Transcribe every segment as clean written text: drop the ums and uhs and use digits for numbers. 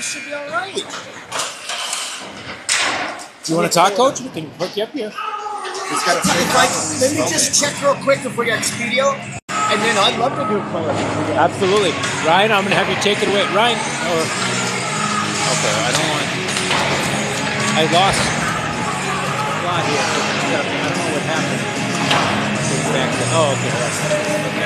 you should be all right. You want to talk, Coach? We can hook you up here. Let me just check real quick if we got Expedio, and then I'd love to do a color. Absolutely. Ryan, I'm going to have you take it away. Ryan, okay, I don't want... I lost a lot here. I don't know what happened. Oh, okay. Okay.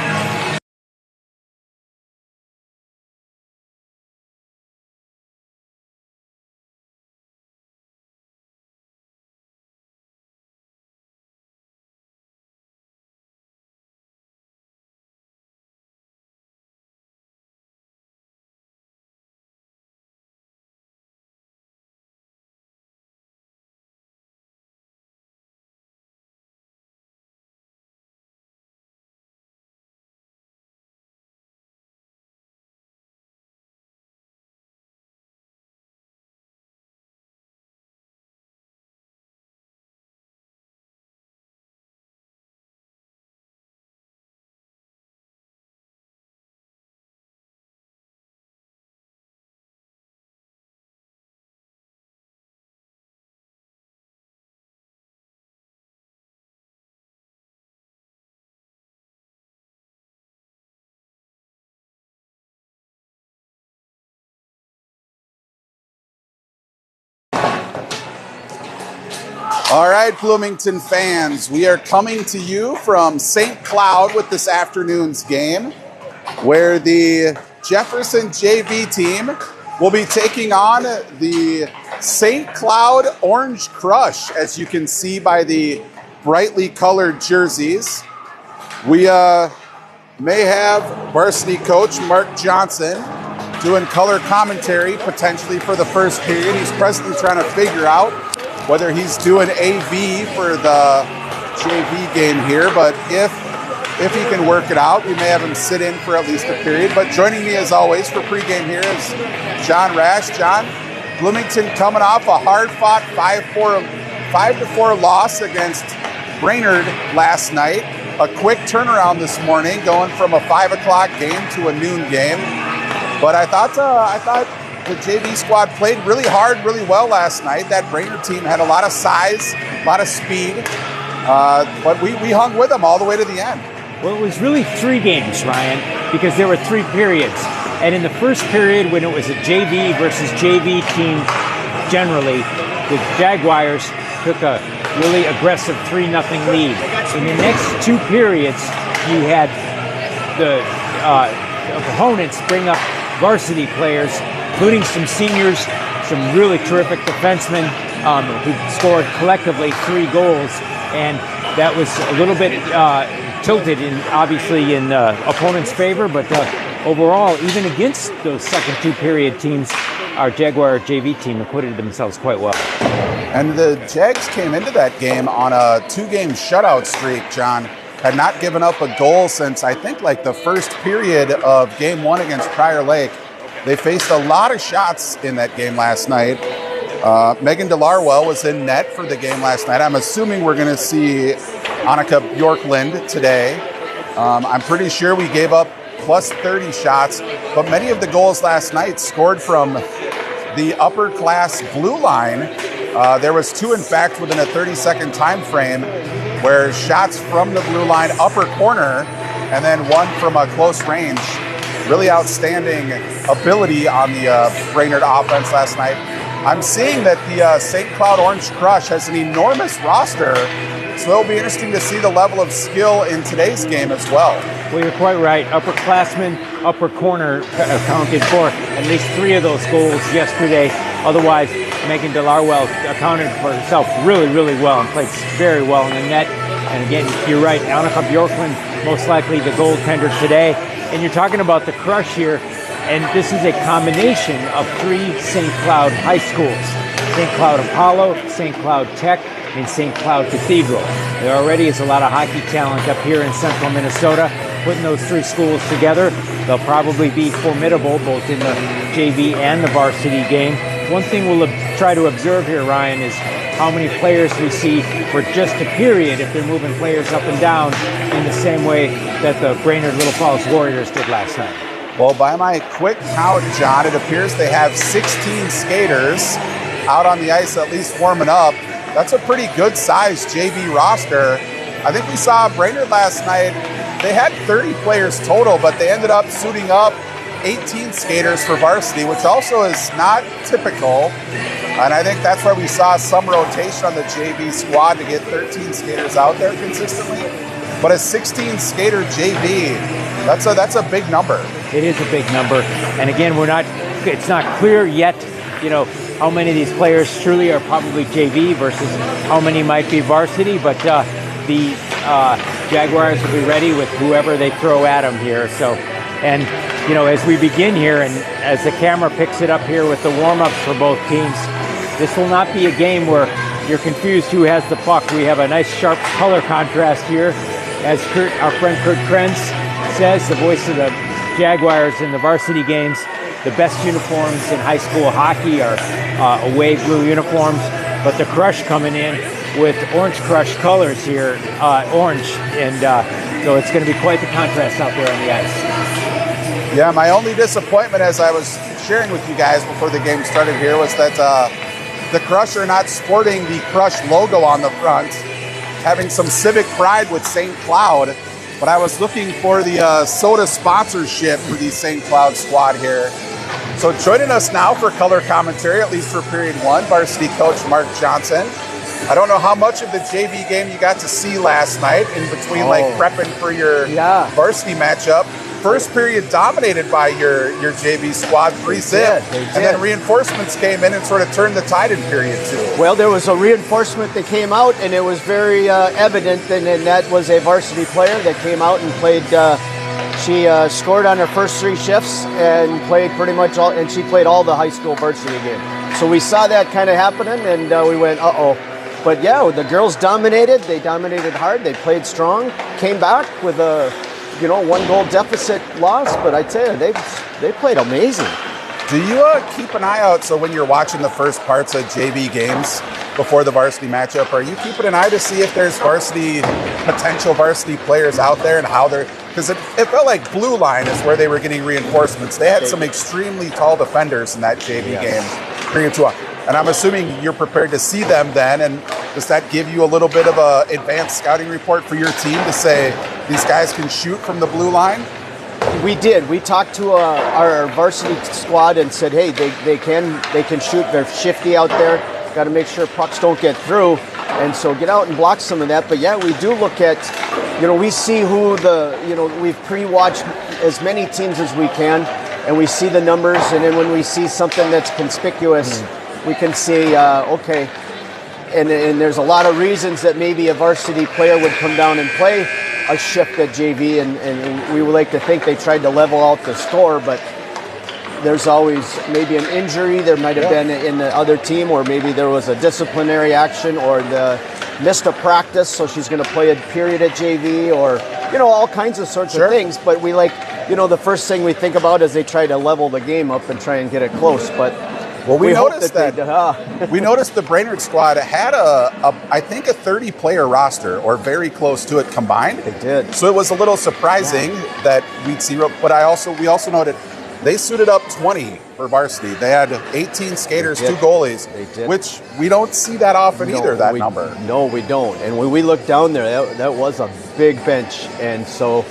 All right, Bloomington fans, we are coming to you from St. Cloud with this afternoon's game, where the Jefferson JV team will be taking on the St. Cloud Orange Crush, as you can see by the brightly colored jerseys. We may have varsity coach Mark Johnson doing color commentary potentially for the first period. He's presently trying to figure out whether he's doing AV for the JV game here, but if he can work it out, we may have him sit in for at least a period. But joining me as always for pregame here is John Rash. John, Bloomington coming off a hard-fought 5-4 loss against Brainerd last night. A quick turnaround this morning, going from a 5 o'clock game to a noon game. But I thought the JV squad played really hard, really well last night. That Brainerd team had a lot of size, a lot of speed, but we hung with them all the way to the end. Well, it was really 3 games, Ryan, because there were 3 periods. And in the first period, when it was a JV versus JV team generally, the Jaguars took a really aggressive 3-0 lead. In the next 2 periods, you had the opponents bring up varsity players, including some seniors, some really terrific defensemen who scored collectively 3 goals, and that was a little bit tilted obviously in opponent's favor, but overall, even against those second 2 period teams, our Jaguar JV team acquitted themselves quite well. And the Jags came into that game on a 2-game shutout streak, John. Had not given up a goal since I think like the first period of game 1 against Prior Lake. They faced a lot of shots in that game last night. Megan DeLarwell was in net for the game last night. I'm assuming we're going to see Annika Bjorklund today. I'm pretty sure we gave up plus 30 shots, but many of the goals last night scored from the upper class blue line. There was 2, in fact, within a 30-second time frame, where shots from the blue line upper corner and then 1 from a close range. Really outstanding ability on the Brainerd offense last night. I'm seeing that the St. Cloud Orange Crush has an enormous roster, so it'll be interesting to see the level of skill in today's game as well. Well, you're quite right. Upperclassmen, upper corner accounted for at least 3 of those goals yesterday. Otherwise, Megan DeLarwell accounted for herself really, really well and played very well in the net. And again, you're right, Annika Bjorklund, most likely the goaltender today. And you're talking about the Crush here, and this is a combination of 3 St. Cloud high schools. St. Cloud Apollo, St. Cloud Tech, and St. Cloud Cathedral. There already is a lot of hockey talent up here in central Minnesota. Putting those 3 schools together, they'll probably be formidable both in the JV and the varsity game. One thing we'll try to observe here, Ryan, is how many players we see for just a period if they're moving players up and down in the same way that the Brainerd Little Falls Warriors did last night. Well, by my quick count, John, it appears they have 16 skaters out on the ice at least warming up. That's a pretty good sized JV roster. I think we saw Brainerd last night. They had 30 players total, but they ended up suiting up 18 skaters for varsity, which also is not typical. And I think that's why we saw some rotation on the JV squad to get 13 skaters out there consistently. But a 16 skater JV, that's a big number. It is a big number. And again, it's not clear yet, how many of these players truly are probably JV versus how many might be varsity, but the Jaguars will be ready with whoever they throw at them here. So, and as we begin here, and as the camera picks it up here with the warm-ups for both teams, this will not be a game where you're confused who has the puck. We have a nice sharp color contrast here. As our friend Kurt Krenz says, the voice of the Jaguars in the varsity games, the best uniforms in high school hockey are away blue uniforms, but the Crush coming in with Orange Crush colors here, orange, and so it's going to be quite the contrast out there on the ice. Yeah, my only disappointment, as I was sharing with you guys before the game started here, was that the Crush are not sporting the Crush logo on the front, having some civic pride with St. Cloud. But I was looking for the soda sponsorship for the St. Cloud squad here. So joining us now for color commentary, at least for period one, varsity coach Mark Johnson. I don't know how much of the JV game you got to see last night in between prepping for your varsity matchup. First period dominated by your JV squad, 3-zip, and then reinforcements came in and sort of turned the tide in period two. Well, there was a reinforcement that came out, and it was very evident, and that was a varsity player that came out and played. She scored on her first 3 shifts and played pretty much all, and she played all the high school varsity game. So we saw that kind of happening, and we went, uh-oh. But yeah, the girls dominated. They dominated hard. They played strong. Came back with a 1-goal deficit loss. But I tell you, they played amazing. Do you keep an eye out? So when you're watching the first parts of JV games before the varsity matchup, are you keeping an eye to see if there's potential varsity players out there and how they're? Because it felt like blue line is where they were getting reinforcements. They had some extremely tall defenders in that JV game. Bring it to us. And I'm assuming you're prepared to see them then, and does that give you a little bit of an advanced scouting report for your team to say these guys can shoot from the blue line? We did. We talked to our varsity squad and said, hey, they can shoot. They're shifty out there. Got to make sure pucks don't get through, and so get out and block some of that. But yeah, we do look at, we see who we've pre-watched as many teams as we can, and we see the numbers, and then when we see something that's conspicuous, we can see, okay, and there's a lot of reasons that maybe a varsity player would come down and play a shift at JV, and we would like to think they tried to level out the score, but there's always maybe an injury. There might have been in the other team, or maybe there was a disciplinary action, or missed a practice, so she's going to play a period at JV, or, all kinds of sorts of things, but we the first thing we think about is they try to level the game up and try and get it close, but well, we noticed that we noticed the Brainerd squad had I think a 30-player roster, or very close to it combined. They did. So it was a little surprising that we'd see. But we also noted they suited up 20 for varsity. They had 18 skaters, 2 goalies, which we don't see that often either. That number. No, we don't. And when we look down there, that was a big bench, and so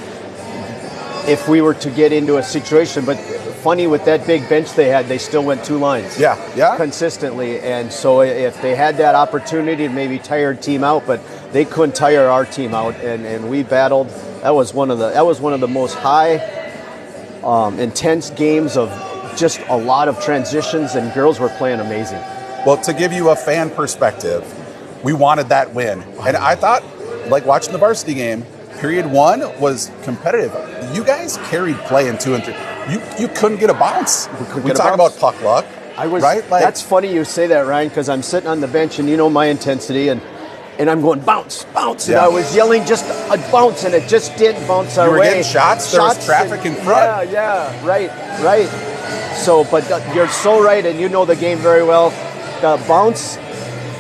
if we were to get into a situation, but funny with that big bench they had, they still went 2 lines. Yeah. Consistently. And so if they had that opportunity to maybe tire a team out, but they couldn't tire our team out, and we battled. That was one of the most high intense games of just a lot of transitions, and girls were playing amazing. Well, to give you a fan perspective, we wanted that win. And I thought, like watching the varsity game, period 1 was competitive. You guys carried play in 2 and 3. You couldn't get a bounce. We talk about puck luck. Right? That's funny you say that, Ryan, because I'm sitting on the bench, and my intensity, and I'm going bounce, bounce, and I was yelling just a bounce, and it just didn't bounce our way. You were getting shots. There was traffic in front. Yeah, right. So, but you're so right, and you know the game very well. The bounce,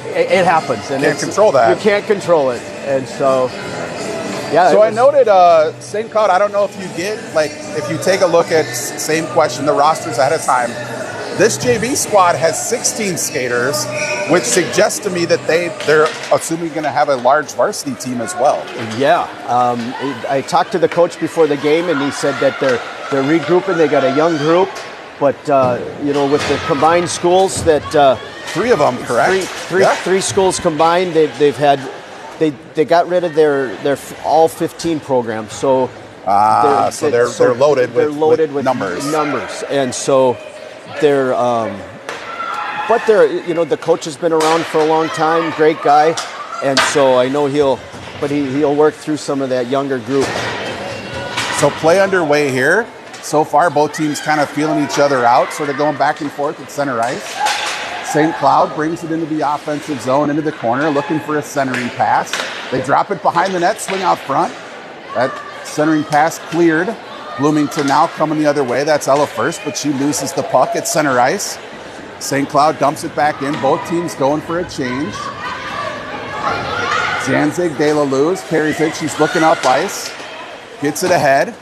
it happens, and you can't control that. You can't control it, and so. Yeah. So I noted St. Cloud, I don't know if you get, like, if you take a look at, same question, the rosters ahead of time, this JV squad has 16 skaters, which suggests to me that they're assuming going to have a large varsity team as well. Yeah. I talked to the coach before the game, and he said that they're regrouping. They got a young group, but, with the combined schools that... 3 of them, correct? Three schools combined, they've had... They got rid of their all 15 programs, so they're loaded with numbers. And so they're, the coach has been around for a long time, great guy, and so I know he'll work through some of that younger group. So play underway here. So far, both teams kind of feeling each other out, sort of going back and forth at center ice. St. Cloud brings it into the offensive zone, into the corner, looking for a centering pass. They drop it behind the net, swing out front. That centering pass cleared. Bloomington now coming the other way. That's Ella first, but she loses the puck at center ice. St. Cloud dumps it back in. Both teams going for a change. Zanzig De La Luz carries it. She's looking up ice. Gets it ahead.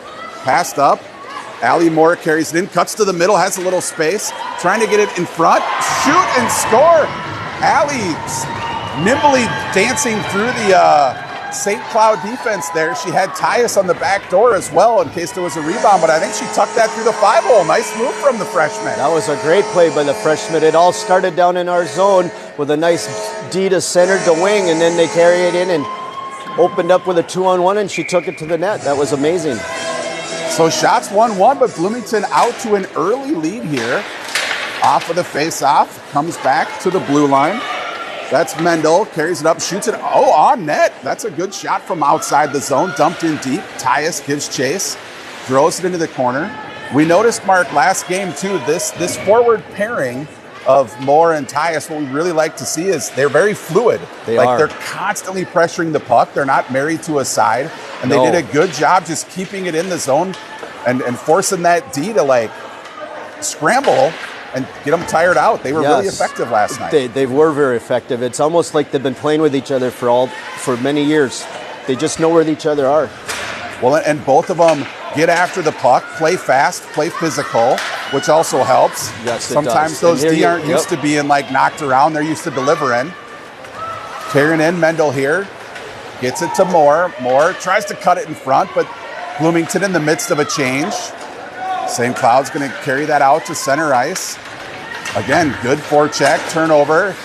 Passed up. Allie Moore carries it in, cuts to the middle, has a little space, trying to get it in front, shoot and score. Allie nimbly dancing through the St. Cloud defense there. She had Tyus on the back door as well in case there was a rebound, but I think she tucked that through the 5-hole. Nice move from the freshman. That was a great play by the freshman. It all started down in our zone with a nice D to center to wing, and then they carry it in and opened up with a 2-on-1, and she took it to the net. That was amazing. So shots 1-1, but Bloomington out to an early lead here. Off of the face-off, comes back to the blue line. That's Mendel, carries it up, shoots it, on net. That's a good shot from outside the zone, dumped in deep. Tyus gives chase, throws it into the corner. We noticed, Mark, last game too, this forward pairing of Moore and Tyus, what we really like to see is they're very fluid. They're constantly pressuring the puck. They're not married to a side. And they did a good job just keeping it in the zone and forcing that D to scramble and get them tired out. They were really effective last night. They were very effective. It's almost like they've been playing with each other for many years. They just know where each other are. Well, and both of them get after the puck, play fast, play physical, which also helps. Yes, it Sometimes does. those D aren't used to being knocked around. They're used to delivering. Carrying in Mendel here. Gets it to Moore. Moore tries to cut it in front, but Bloomington in the midst of a change. St. Cloud's going to carry that out to center ice. Again, good forecheck, turnover.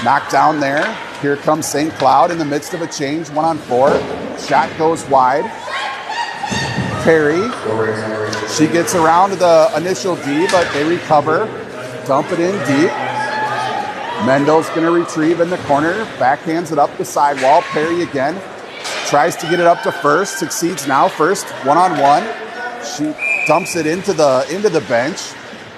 Knocked down there. Here comes St. Cloud in the midst of a change, 1-on-4. Shot goes wide. Perry. She gets around to the initial D, but they recover. Dump it in deep. Mendel's going to retrieve in the corner. Backhands it up the sidewall. Perry again. Tries to get it up to first. Succeeds now. First, 1-on-1. She dumps it into the bench.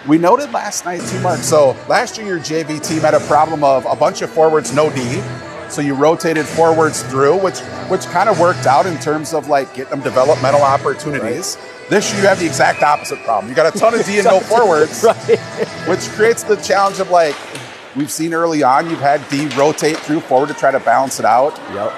We noted last night too, Mark. So last year your JV team had a problem of a bunch of forwards, no D. So you rotated forwards through, which kind of worked out in terms of getting them developmental opportunities. Right. This year you have the exact opposite problem. You got a ton of D and no forwards, right. Which creates the challenge of we've seen early on, you've had D rotate through forward to try to balance it out. Yep.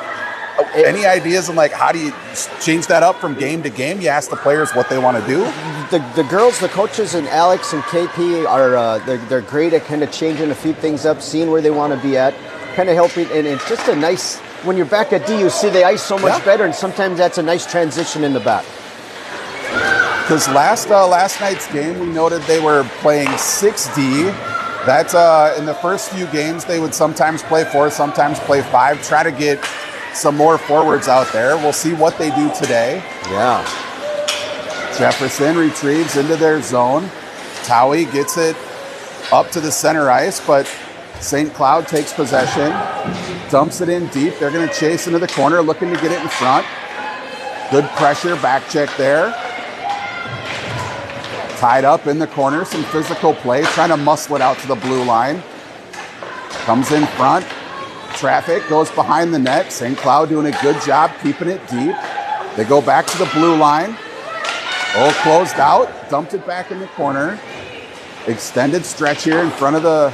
Any ideas on how do you change that up from game to game? You ask the players what they want to do. The girls, the coaches, and Alex and KP are they're great at kind of changing a few things up, seeing where they want to be at, kind of helping. And it's just a nice, when you're back at D, you see the ice so much better, and sometimes that's a nice transition in the back. Because last night's game, we noted they were playing 6D. That's in the first few games, they would sometimes play 4, sometimes play 5, try to get some more forwards out there. We'll see what they do today. Yeah. Jefferson retrieves into their zone. Towie gets it up to the center ice, but St. Cloud takes possession, dumps it in deep. They're going to chase into the corner, looking to get it in front. Good pressure, back check there. Tied up in the corner, some physical play, trying to muscle it out to the blue line. Comes in front. Traffic goes behind the net. St. Cloud doing a good job keeping it deep. They go back to the blue line. Closed out. Dumped it back in the corner. Extended stretch here in front of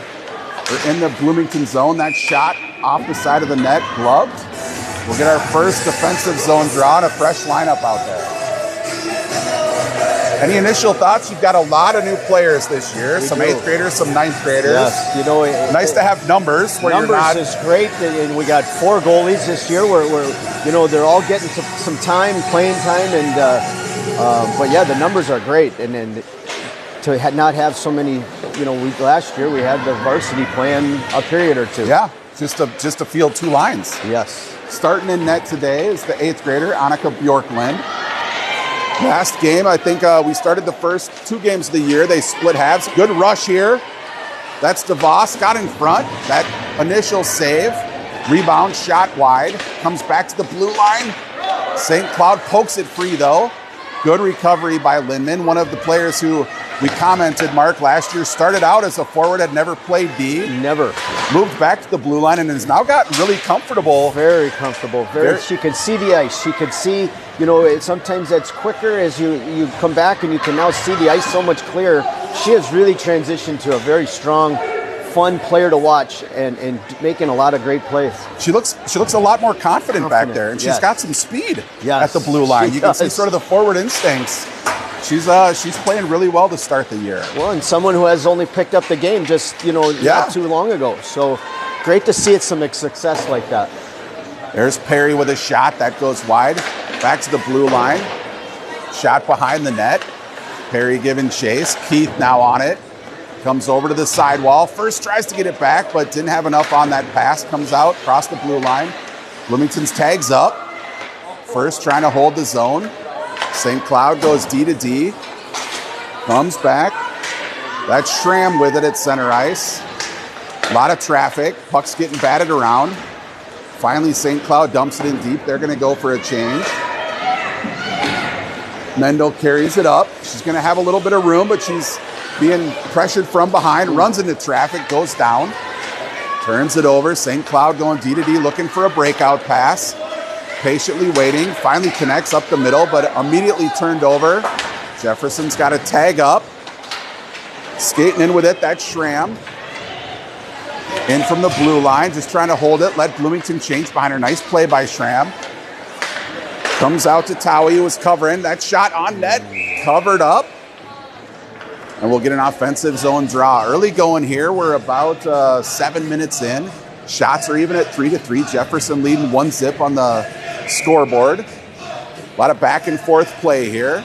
in the Bloomington zone. That shot off the side of the net, gloved. We'll get our first defensive zone draw and a fresh lineup out there. Any initial thoughts? You've got a lot of new players this year. Some 8th graders, some 9th graders. Yes, nice to have numbers where numbers you're not. Is great, and we got 4 goalies this year. Where they're all getting some time, playing time, and but yeah, the numbers are great. And then to not have so many, last year we had the varsity playing a period or 2. Yeah, just to field 2 lines. Yes. Starting in net today is the 8th grader Annika Bjorklund. Last game, I think we started the first 2 games of the year. They split halves. Good rush here. That's DeVos, got in front. That initial save. Rebound, shot wide. Comes back to the blue line. St. Cloud pokes it free, though. Good recovery by Lindman, one of the players who we commented, Mark, last year started out as a forward, had never played D. Never. Moved back to the blue line and has now gotten really comfortable. Very comfortable. She can see the ice. She can see, sometimes that's quicker as you come back and you can now see the ice so much clearer. She has really transitioned to a very strong, fun player to watch and making a lot of great plays. She looks a lot more confident back there, and she's got some speed at the blue line. You can see sort of the forward instincts. She's playing really well to start the year. Well, and someone who has only picked up the game just not too long ago. So great to see some success like that. There's Perry with a shot that goes wide, back to the blue line. Shot behind the net. Perry giving chase. Keith now on it. Comes over to the sidewall. First tries to get it back, but didn't have enough on that pass. Comes out across the blue line. Bloomington's tags up. First trying to hold the zone. St. Cloud goes D to D. Comes back. That's Schramm with it at center ice. A lot of traffic. Puck's getting batted around. Finally, St. Cloud dumps it in deep. They're going to go for a change. Mendel carries it up. She's going to have a little bit of room, but she's being pressured from behind. Runs into traffic, goes down. Turns it over. St. Cloud going D to D, looking for a breakout pass. Patiently waiting. Finally connects up the middle, but immediately turned over. Jefferson's got a tag up. Skating in with it, that's Schramm. In from the blue line, just trying to hold it. Let Bloomington change behind her. Nice play by Schramm. Comes out to Towie, who was covering. That shot on net, covered up. And we'll get an offensive zone draw. Early going here. We're about 7 minutes in. Shots are even at 3-3. Jefferson leading 1-0 on the scoreboard. A lot of back and forth play here.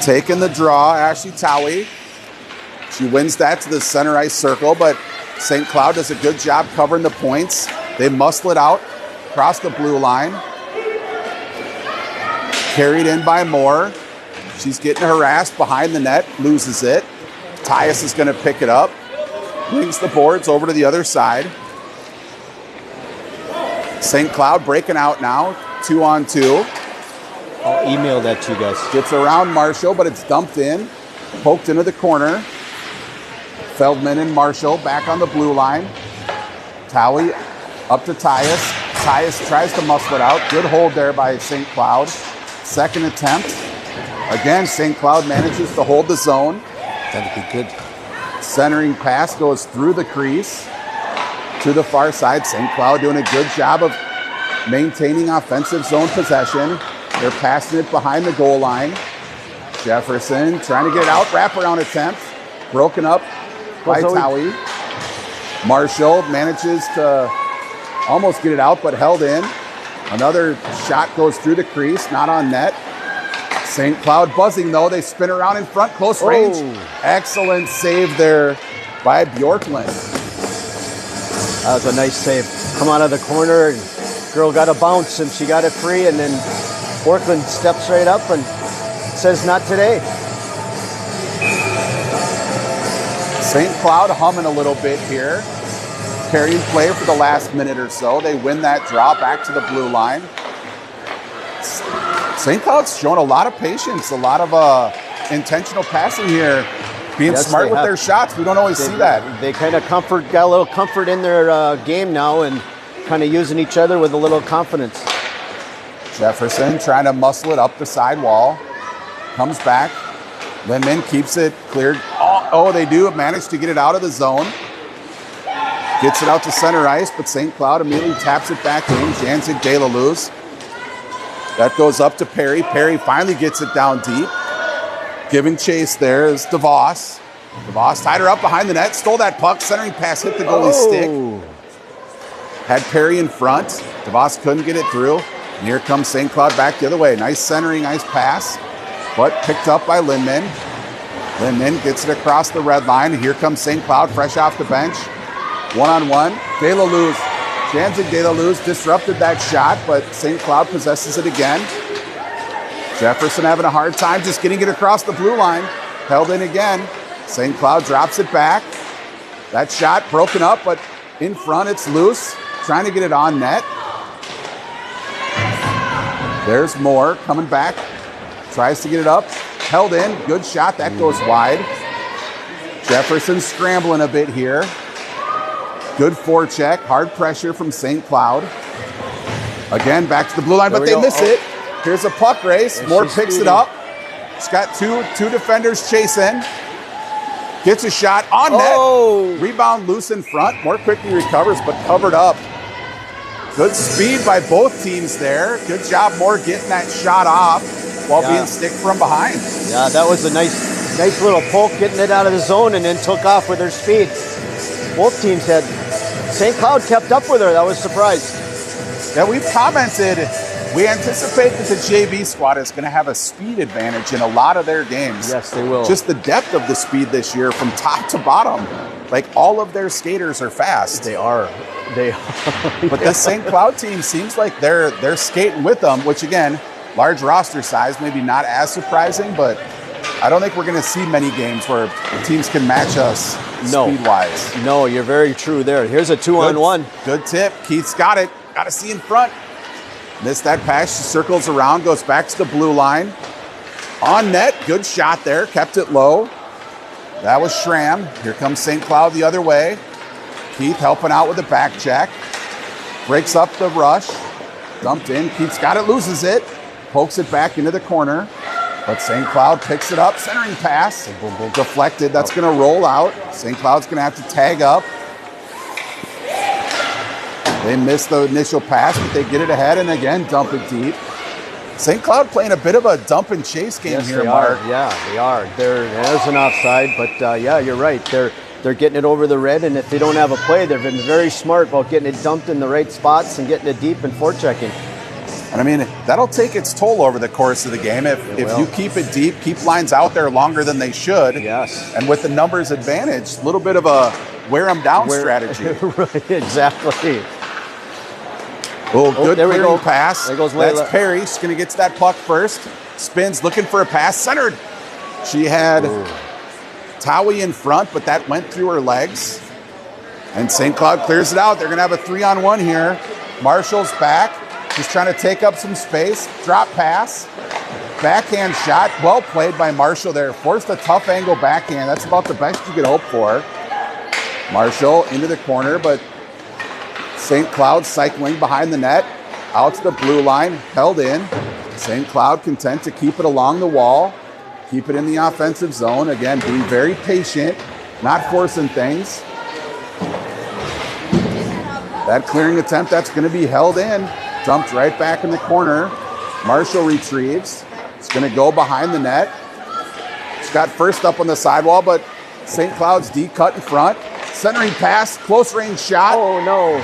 Taking the draw, Ashley Towie. She wins that to the center ice circle, but St. Cloud does a good job covering the points. They muscle it out across the blue line. Carried in by Moore. She's getting harassed behind the net, loses it. Tyus is going to pick it up. Brings the boards over to the other side. St. Cloud breaking out now, 2-on-2. I'll email that to you guys. Gets around Marshall, but it's dumped in. Poked into the corner. Feldman and Marshall back on the blue line. Towie up to Tyus. Tyus tries to muscle it out. Good hold there by St. Cloud. Second attempt. Again, St. Cloud manages to hold the zone. That'd be good. Centering pass goes through the crease to the far side. St. Cloud doing a good job of maintaining offensive zone possession. They're passing it behind the goal line. Jefferson trying to get it out. Wraparound attempt. Broken up by Towie. Marshall manages to almost get it out, but held in. Another shot goes through the crease, not on net. St. Cloud buzzing, though. They spin around in front, close range. Excellent save there by Bjorklund. That was a nice save. Come out of the corner, and girl got a bounce, and she got it free, and then Bjorklund steps right up and says, not today. St. Cloud humming a little bit here. Carrying play for the last minute or so. They win that draw back to the blue line. St. Cloud's showing a lot of patience, a lot of intentional passing here, being smart with their shots. We don't always see that. They kind of got a little comfort in their game now and kind of using each other with a little confidence. Jefferson trying to muscle it up the side wall. Comes back. Lindman keeps it cleared. Oh, they do manage to get it out of the zone. Gets it out to center ice, but St. Cloud immediately taps it back in. Janzik De La Luz. That goes up to Perry. Perry finally gets it down deep. Giving chase there is DeVos. DeVos tied her up behind the net, stole that puck. Centering pass hit the goalie's stick. Had Perry in front. DeVos couldn't get it through. And here comes St. Cloud back the other way. Nice centering, nice pass. But picked up by Lindman. Lindman gets it across the red line. And here comes St. Cloud fresh off the bench. One-on-one. De La Luz. Janzik De La Luz disrupted that shot, but St. Cloud possesses it again. Jefferson having a hard time just getting it across the blue line. Held in again. St. Cloud drops it back. That shot broken up, but in front it's loose. Trying to get it on net. There's Moore coming back. Tries to get it up. Held in. Good shot. That goes wide. Jefferson scrambling a bit here. Good forecheck. Hard pressure from St. Cloud. Again, back to the blue line, but they miss it. Here's a puck race. Moore picks it up. He's got two defenders chasing. Gets a shot on net. Rebound loose in front. Moore quickly recovers, but covered up. Good speed by both teams there. Good job, Moore, getting that shot off while being stick from behind. Yeah, that was a nice little poke, getting it out of the zone, and then took off with their speed. Both teams had. St. Cloud kept up with her. That was a surprise. Yeah, we've commented. We anticipate that the JV squad is going to have a speed advantage in a lot of their games. Yes, they will. Just the depth of the speed this year from top to bottom. Like, all of their skaters are fast. They are. But the St. Cloud team seems like they're skating with them, which, again, large roster size, maybe not as surprising, but I don't think we're going to see many games where teams can match us speed-wise. No, you're very true there. Here's a 2-on-1. Good tip. Keith's got it. Got to see in front. Missed that pass. She circles around, goes back to the blue line. On net. Good shot there. Kept it low. That was Schramm. Here comes St. Cloud the other way. Keith helping out with the back check. Breaks up the rush. Dumped in. Keith's got it, loses it. Pokes it back into the corner. But St. Cloud picks it up. Centering pass. Deflected. That's going to roll out. St. Cloud's going to have to tag up. They missed the initial pass, but they get it ahead and again dump it deep. St. Cloud playing a bit of a dump and chase game here, Mark. Yeah, they are. There's an offside, but yeah, you're right. They're getting it over the red, and if they don't have a play, they've been very smart about getting it dumped in the right spots and getting it deep and forechecking. And I mean, that'll take its toll over the course of the game. If you keep it deep, keep lines out there longer than they should. Yes. And with the numbers advantage, a little bit of a wear them down strategy. Right, exactly. Oh, good there we go. Pass. There goes Layla. That's Perry. She's going to get to that puck first. Spins, looking for a pass. Centered. She had Towie in front, but that went through her legs. And St. Cloud clears it out. They're going to have a 3-on-1 here. Marshall's back. She's trying to take up some space. Drop pass. Backhand shot. Well played by Marshall there. Forced a tough angle backhand. That's about the best you could hope for. Marshall into the corner, but St. Cloud cycling behind the net. Out to the blue line. Held in. St. Cloud content to keep it along the wall. Keep it in the offensive zone. Again, being very patient. Not forcing things. That clearing attempt, that's going to be held in. Dumped right back in the corner. Marshall retrieves. It's going to go behind the net. It's got first up on the sidewall, but St. Cloud's D cut in front. Centering pass, close range shot. Oh, no.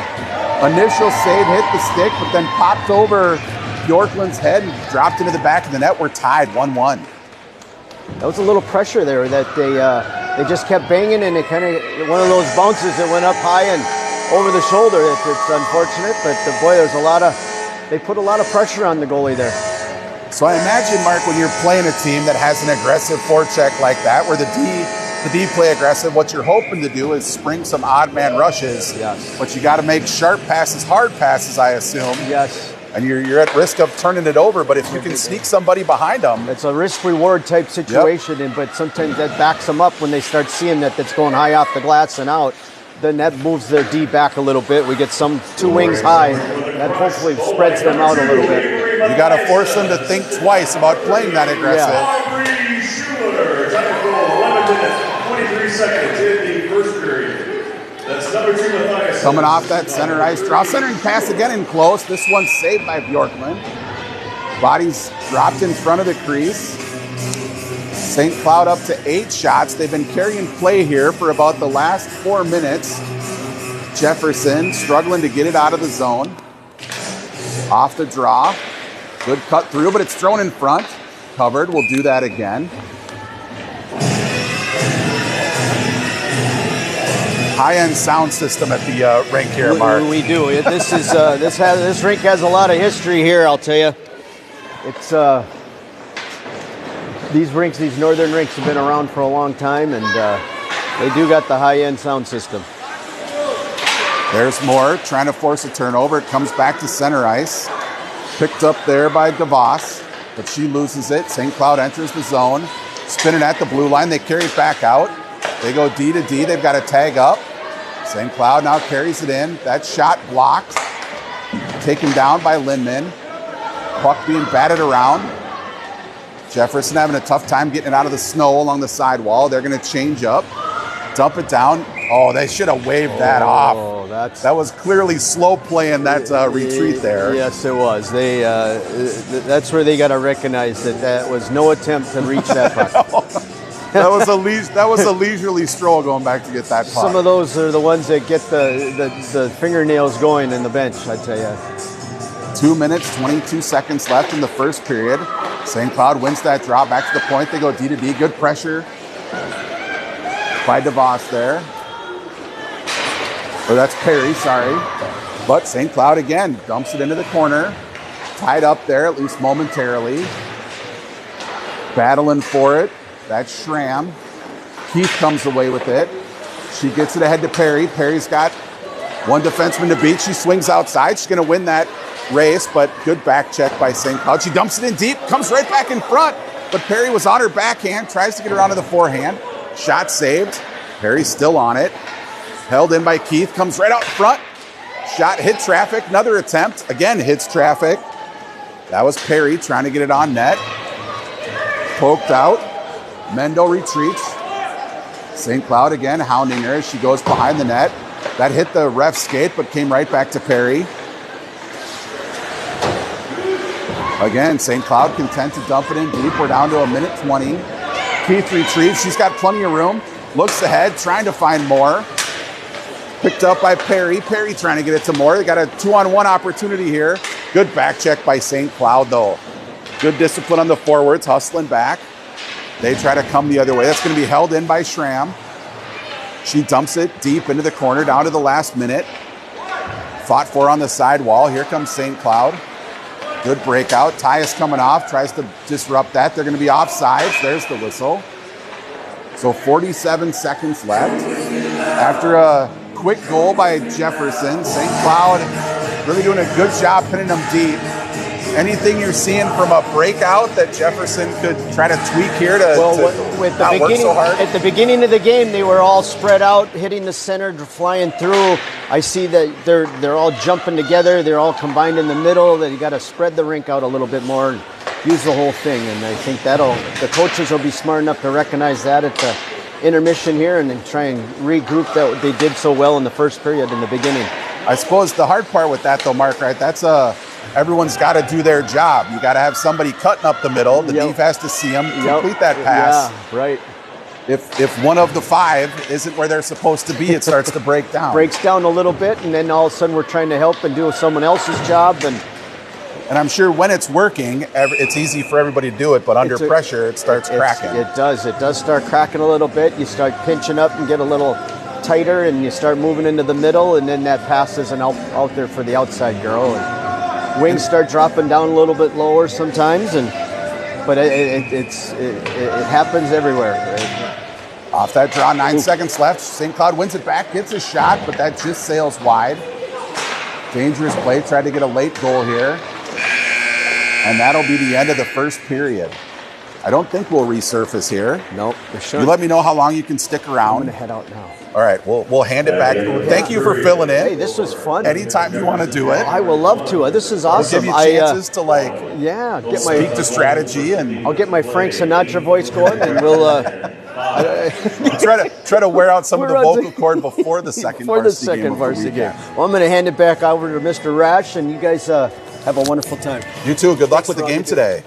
Initial save hit the stick, but then popped over Bjorklund's head and dropped into the back of the net. We're tied 1-1. That was a little pressure there that they just kept banging, and it kind of one of those bounces that went up high and over the shoulder. It's unfortunate, but boy, they put a lot of pressure on the goalie there. So I imagine, Mark, when you're playing a team that has an aggressive forecheck like that, where the D play aggressive, what you're hoping to do is spring some odd man rushes. Yes. But you got to make sharp passes, hard passes, I assume. Yes. And you're at risk of turning it over, but if you can sneak somebody behind them. It's a risk-reward type situation, but sometimes that backs them up when they start seeing that's going high off the glass and out. Then that moves their D back a little bit. We get some two wings high. That hopefully spreads them out a little bit. You got to force them to think twice about playing that aggressive. Seconds in the first period. That's Coming off that center ice draw. Centering pass again in close. This one's saved by Bjorkman. Body's dropped in front of the crease. St. Cloud up to 8 shots. They've been carrying play here for about the last 4 minutes. Jefferson struggling to get it out of the zone. Off the draw. Good cut through, but it's thrown in front. Covered. We'll do that again. High-end sound system at the rink here, Mark. We do. This rink has a lot of history here, I'll tell you. It's these northern rinks have been around for a long time, and they do got the high-end sound system. There's Moore trying to force a turnover. It comes back to center ice. Picked up there by DeVos, but she loses it. St. Cloud enters the zone. Spinning at the blue line. They carry it back out. They go D to D. They've got a tag up. St. Cloud now carries it in. That shot blocked. Taken down by Lindman. Puck being batted around. Jefferson having a tough time getting it out of the snow along the sidewall. They're going to change up. Dump it down. Oh, they should have waved that off. That was clearly slow playing that retreat there. Yes, it was. They that's where they got to recognize that was no attempt to reach that puck. That was a leisurely stroll going back to get that puck. Some of those are the ones that get the fingernails going in the bench, I tell you. 2 minutes, 22 seconds left in the first period. St. Cloud wins that draw back to the point. They go D to D. Good pressure by DeVos there. Or that's Perry, sorry. But St. Cloud again dumps it into the corner. Tied up there, at least momentarily. Battling for it. That's Schramm. Keith comes away with it. She gets it ahead to Perry. Perry's got one defenseman to beat. She swings outside. She's going to win that race, but good back check by St. Cloud. She dumps it in deep, comes right back in front, but Perry was on her backhand, tries to get her onto the forehand. Shot saved. Perry's still on it. Held in by Keith, comes right out front. Shot hit traffic, another attempt. Again, hits traffic. That was Perry trying to get it on net. Poked out. Mendo retreats. St. Cloud again hounding her as she goes behind the net. That hit the ref's skate, but came right back to Perry. Again, St. Cloud content to dump it in deep. We're down to 1:20. Keith retrieves. She's got plenty of room. Looks ahead, trying to find more. Picked up by Perry. Perry trying to get it to Moore. They got a 2-on-1 opportunity here. Good back check by St. Cloud, though. Good discipline on the forwards, hustling back. They try to come the other way. That's going to be held in by Schramm. She dumps it deep into the corner, down to the last minute. Fought for on the side wall. Here comes St. Cloud. Good breakout. Tyus coming off, tries to disrupt that. They're going to be offsides. There's the whistle. So 47 seconds left. After a quick goal by Jefferson, St. Cloud really doing a good job pinning them deep. Anything you're seeing from a breakout that Jefferson could try to tweak here to not work so hard? At the beginning of the game, they were all spread out, hitting the center, flying through. I see that they're all jumping together. They're all combined in the middle. That you got to spread the rink out a little bit more and use the whole thing. And I think the coaches will be smart enough to recognize that at the intermission here and then try and regroup that they did so well in the first period in the beginning. I suppose the hard part with that, though, Mark, right? That's everyone's got to do their job. You got to have somebody cutting up the middle. The Deke has to see them complete that pass. Yeah, right. If one of the five isn't where they're supposed to be, it starts to break down. Breaks down a little bit, and then all of a sudden we're trying to help and do someone else's job. And I'm sure when it's working, it's easy for everybody to do it, but under pressure, it starts cracking. It does. It does start cracking a little bit. You start pinching up and get a little tighter, and you start moving into the middle, and then that pass isn't out there for the outside girl. And wings start dropping down a little bit lower sometimes, but it happens everywhere. Off that draw, 9 seconds left. St. Cloud wins it back, gets a shot, but that just sails wide. Dangerous play, tried to get a late goal here. And that'll be the end of the first period. I don't think we'll resurface here. Nope, for sure. You let me know how long you can stick around. I'm going to head out now. All right, we'll hand it back. Thank you for filling in. Hey, this was fun. Anytime you want to do it. I will love to. This is awesome. We'll give you chances to speak to strategy. And I'll get my Frank Sinatra voice going, and we'll Try to wear out some of the vocal cord before the second varsity game. Well, I'm going to hand it back over to Mr. Rash, and you guys have a wonderful time. You too. Good luck with the game today.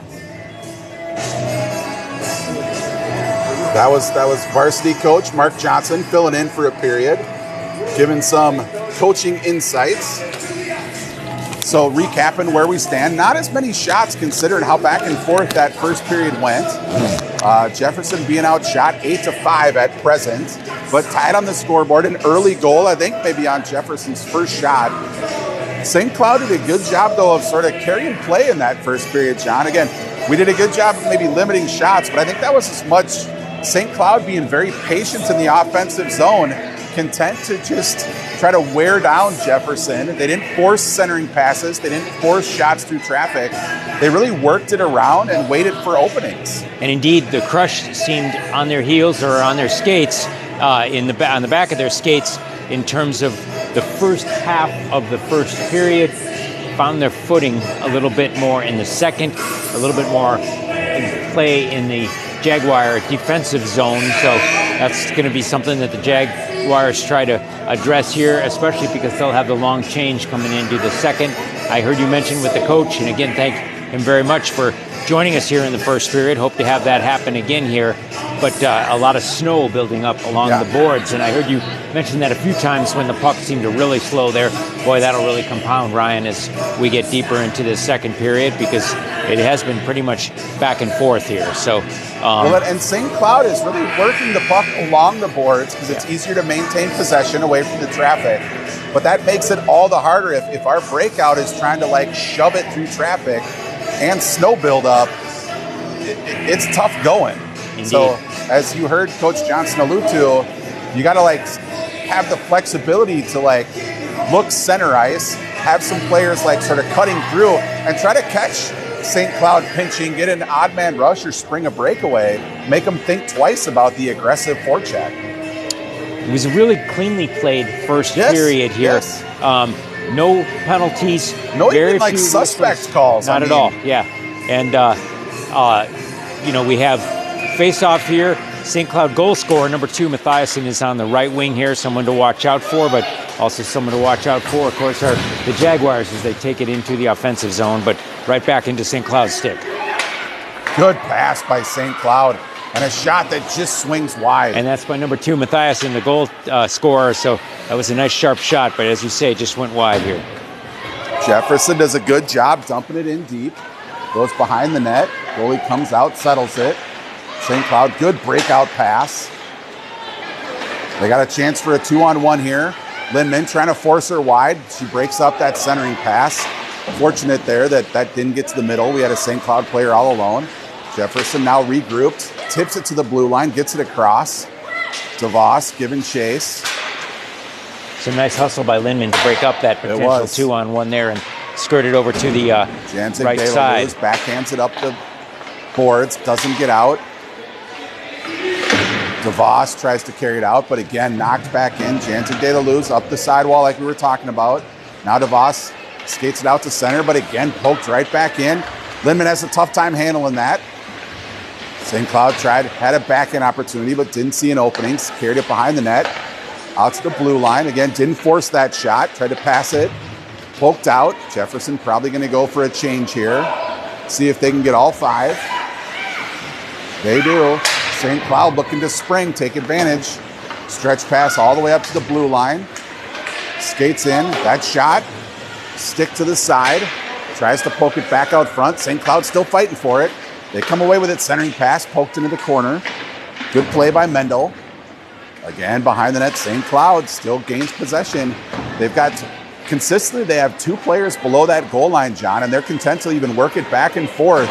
That was varsity coach Mark Johnson filling in for a period, giving some coaching insights. So recapping where we stand, not as many shots considering how back and forth that first period went. Jefferson being outshot 8-5 at present, but tied on the scoreboard. An early goal, I think maybe on Jefferson's first shot. St. Cloud did a good job, though, of sort of carrying play in that first period, John. Again, we did a good job of maybe limiting shots, but I think that was as much St. Cloud being very patient in the offensive zone, content to just try to wear down Jefferson. They didn't force centering passes. They didn't force shots through traffic. They really worked it around and waited for openings. And indeed, the Crush seemed on their heels or on their skates, on the back of their skates, in terms of the first half of the first period. Found their footing a little bit more in the second, a little bit more in play in the Jaguar defensive zone. So that's going to be something that the Jaguars try to address here, especially because they'll have the long change coming into the second. I heard you mention with the coach, and again, thank him very much for joining us here in the first period. Hope to have that happen again here. But a lot of snow building up along the boards, and I heard you mention that a few times when the puck seemed to really slow there. Boy, that'll really compound, Ryan, as we get deeper into this second period, because it has been pretty much back and forth here. So, and St. Cloud is really working the puck along the boards because it's easier to maintain possession away from the traffic. But that makes it all the harder if our breakout is trying to like shove it through traffic and snow buildup. It's tough going. Indeed. So as you heard Coach Johnson allude to, you got to like have the flexibility to like look center ice, have some players like sort of cutting through and try to catch St. Cloud pinching, get an odd man rush or spring a breakaway, make them think twice about the aggressive forecheck. It was a really cleanly played first period here. Yes. No penalties. No very even like few suspect calls. Not at all, yeah. And, we have face-off here. St. Cloud goal scorer, number 2, Mathiasen, is on the right wing here. Someone to watch out for, but also someone to watch out for, of course, are the Jaguars as they take it into the offensive zone, but right back into St. Cloud's stick. Good pass by St. Cloud, and a shot that just swings wide. And that's by number 2, Mathiasen, the goal scorer, so that was a nice sharp shot, but as you say, it just went wide here. Jefferson does a good job dumping it in deep. Goes behind the net. Goalie comes out, settles it. St. Cloud, good breakout pass. They got a chance for a 2-on-1 here. Lindman trying to force her wide. She breaks up that centering pass. Fortunate there that didn't get to the middle. We had a St. Cloud player all alone. Jefferson now regrouped, tips it to the blue line, gets it across. DeVos giving chase. Some nice hustle by Lindman to break up that potential 2-on-1 there and skirt it over to the right side. Backhands it up the boards, doesn't get out. DeVos tries to carry it out, but again, knocked back in. Jansen De La Luz up the sidewall like we were talking about. Now DeVos skates it out to center, but again, poked right back in. Lindman has a tough time handling that. St. Cloud had a back-end opportunity, but didn't see an opening. Carried it behind the net. Out to the blue line. Again, didn't force that shot. Tried to pass it. Poked out. Jefferson probably going to go for a change here. See if they can get all 5. They do. St. Cloud looking to spring, take advantage. Stretch pass all the way up to the blue line. Skates in. That shot. Stick to the side. Tries to poke it back out front. St. Cloud still fighting for it. They come away with it. Centering pass poked into the corner. Good play by Mendel. Again, behind the net, St. Cloud still gains possession. They've got consistently, they have 2 players below that goal line, John, and they're content to even work it back and forth,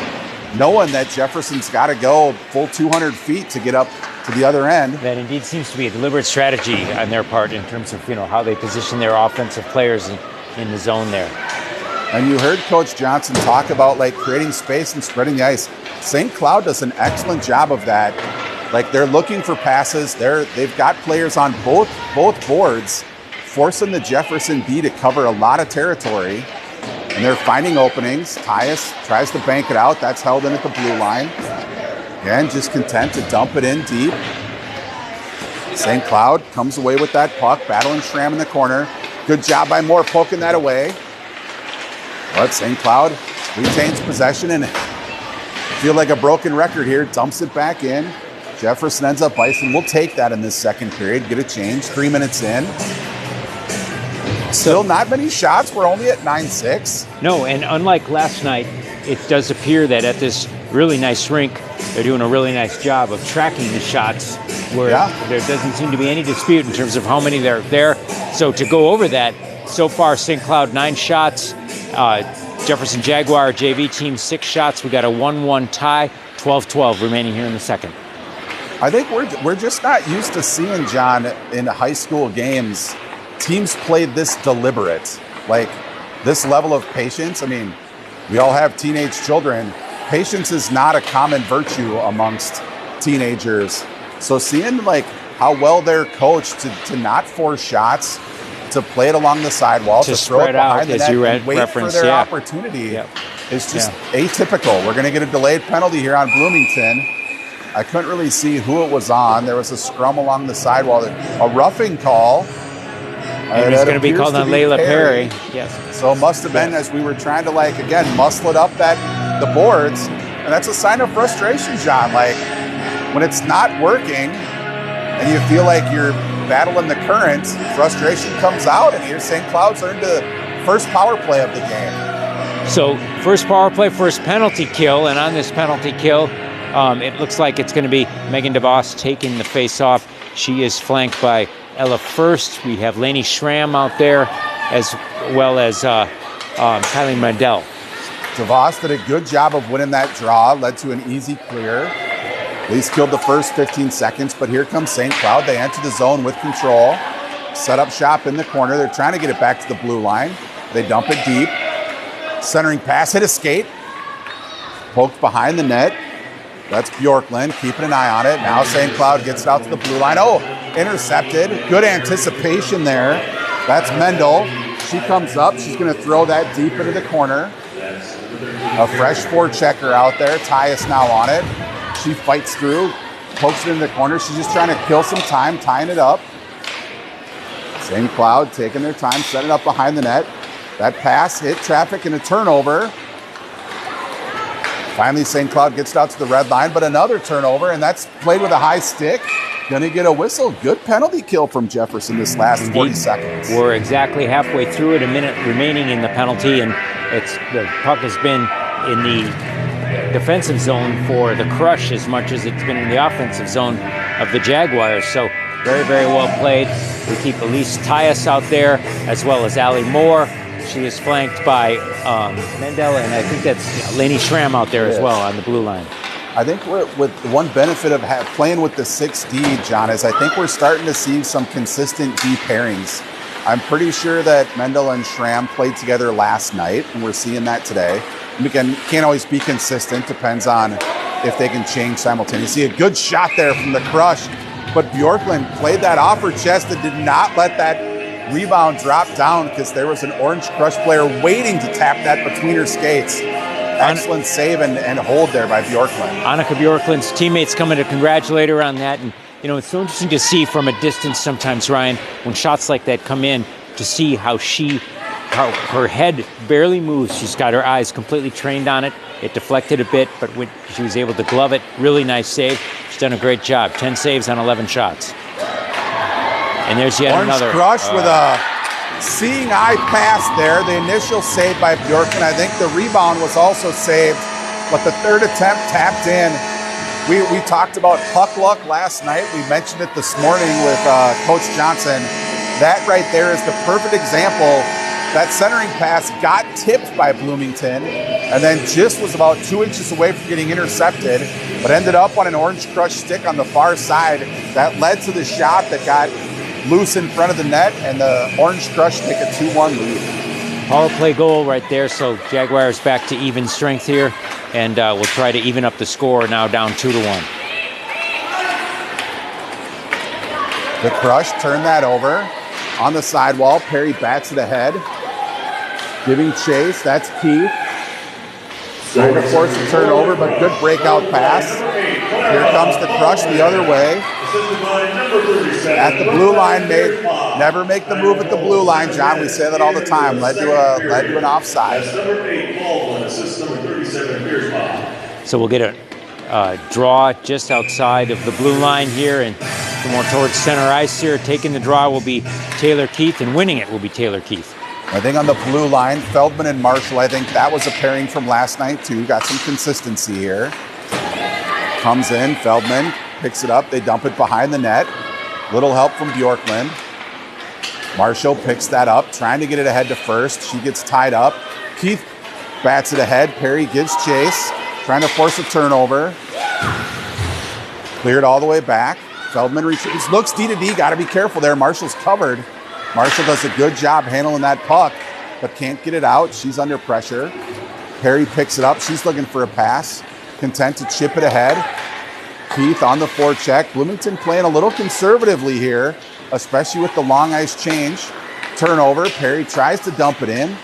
knowing that Jefferson's got to go full 200 feet to get up to the other end. That indeed seems to be a deliberate strategy on their part in terms of how they position their offensive players in the zone there. And you heard Coach Johnson talk about like creating space and spreading the ice. St. Cloud does an excellent job of that. Like they're looking for passes. They've got players on both boards, forcing the Jefferson B to cover a lot of territory. And they're finding openings. Tyus tries to bank it out. That's held in at the blue line. Again, just content to dump it in deep. St. Cloud comes away with that puck, battling Schramm in the corner. Good job by Moore poking that away. But St. Cloud retains possession and feel like a broken record here, dumps it back in. Jefferson ends up icing. We'll take that in this second period, get a change, 3 minutes in. Still not many shots, we're only at 9-6. No, and unlike last night, it does appear that at this really nice rink, they're doing a really nice job of tracking the shots where there doesn't seem to be any dispute in terms of how many they're there. So to go over that, so far St. Cloud 9 shots, Jefferson Jaguar JV team 6 shots. We got a 1-1 tie, 12-12 remaining here in the second. I think we're just not used to seeing, John, in high school games, teams play this deliberate, like this level of patience. I mean, we all have teenage children. Patience is not a common virtue amongst teenagers. So seeing like how well they're coached to not force shots, to play it along the sidewall, to throw it behind the net and wait for their opportunity is just atypical. We're going to get a delayed penalty here on Bloomington. I couldn't really see who it was on. There was a scrum along the sidewall, a roughing call. And it's going to be called on Layla Perry. Yes. So it must have been as we were trying to, like, again, muscle it up the boards. And that's a sign of frustration, John. Like, when it's not working and you feel like you're battling the current, frustration comes out. And here's St. Cloud's earned the first power play of the game. So first power play, first penalty kill. And on this penalty kill, it looks like it's going to be Megan DeVos taking the face off. She is flanked by Ella First. We have Lainey Schramm out there, as well as Kylie Mandel. DeVos did a good job of winning that draw, led to an easy clear. At least killed the first 15 seconds, but here comes St. Cloud. They enter the zone with control, set up shop in the corner. They're trying to get it back to the blue line. They dump it deep. Centering pass, hit a skate. Poked behind the net. That's Bjorklund, keeping an eye on it. Now St. Cloud gets it out to the blue line. Oh, intercepted. Good anticipation there. That's Mendel. She comes up. She's going to throw that deep into the corner. A fresh forechecker out there. Tyus now on it. She fights through, pokes it into the corner. She's just trying to kill some time, tying it up. St. Cloud taking their time, setting up behind the net. That pass hit traffic and a turnover. Finally, St. Cloud gets it out to the red line, but another turnover, and that's played with a high stick. Gonna get a whistle. Good penalty kill from Jefferson this last 40 seconds. We're exactly halfway through it, a minute remaining in the penalty, and the puck has been in the defensive zone for the Crush as much as it's been in the offensive zone of the Jaguars. So very, very well played. We keep Elise Tyus out there, as well as Allie Moore. She is flanked by Mendel, and I think that's Lainey Schramm out there as well on the blue line. I think with one benefit of playing with the 6D, John, is I think we're starting to see some consistent D pairings. I'm pretty sure that Mendel and Schramm played together last night, and we're seeing that today. And again, can't always be consistent, depends on if they can change simultaneously. A good shot there from the Crush, but Bjorklund played that off her chest and did not let that rebound drop down because there was an Orange Crush player waiting to tap that between her skates. Excellent save and hold there by Bjorklund. Annika Bjorklund's teammates coming to congratulate her on that. And, you know, it's so interesting to see from a distance sometimes, Ryan, when shots like that come in, to see how her head barely moves. She's got her eyes completely trained on it. It deflected a bit, but she was able to glove it. Really nice save. She's done a great job. 10 saves on 11 shots. And there's yet Orange another. Crush with a seeing eye pass there. The initial save by Bjorklund. I think the rebound was also saved, but the third attempt tapped in. We talked about puck luck last night. We mentioned it this morning with Coach Johnson. That right there is the perfect example. That centering pass got tipped by Bloomington and then just was about 2 inches away from getting intercepted, but ended up on an Orange Crush stick on the far side. That led to the shot that got loose in front of the net, and the Orange Crush take a 2-1 lead. Power play goal right there, so Jaguars back to even strength here, and we'll try to even up the score, now down 2-1. The Crush turned that over on the sidewall. Perry bats it ahead, giving chase. That's Keith. Trying to force a turnover, but good breakout pass. Here comes the Crush the other way. At the blue line, never make the move at the blue line, John. We say that all the time. Led to an offside. So we'll get a draw just outside of the blue line here and more towards center ice here. Taking the draw will be Taylor Keith, and winning it will be Taylor Keith. I think on the blue line, Feldman and Marshall, I think that was a pairing from last night too. Got some consistency here. Comes in, Feldman picks it up. They dump it behind the net. Little help from Bjorklund. Marshall picks that up, trying to get it ahead to first. She gets tied up. Keith bats it ahead. Perry gives chase, trying to force a turnover. Cleared all the way back. Feldman retreats, looks D-to-D, got to be careful there. Marshall's covered. Marshall does a good job handling that puck, but can't get it out. She's under pressure. Perry picks it up. She's looking for a pass. Content to chip it ahead. Keith on the forecheck. Bloomington playing a little conservatively here, especially with the long ice change. Turnover. Perry tries to dump it in.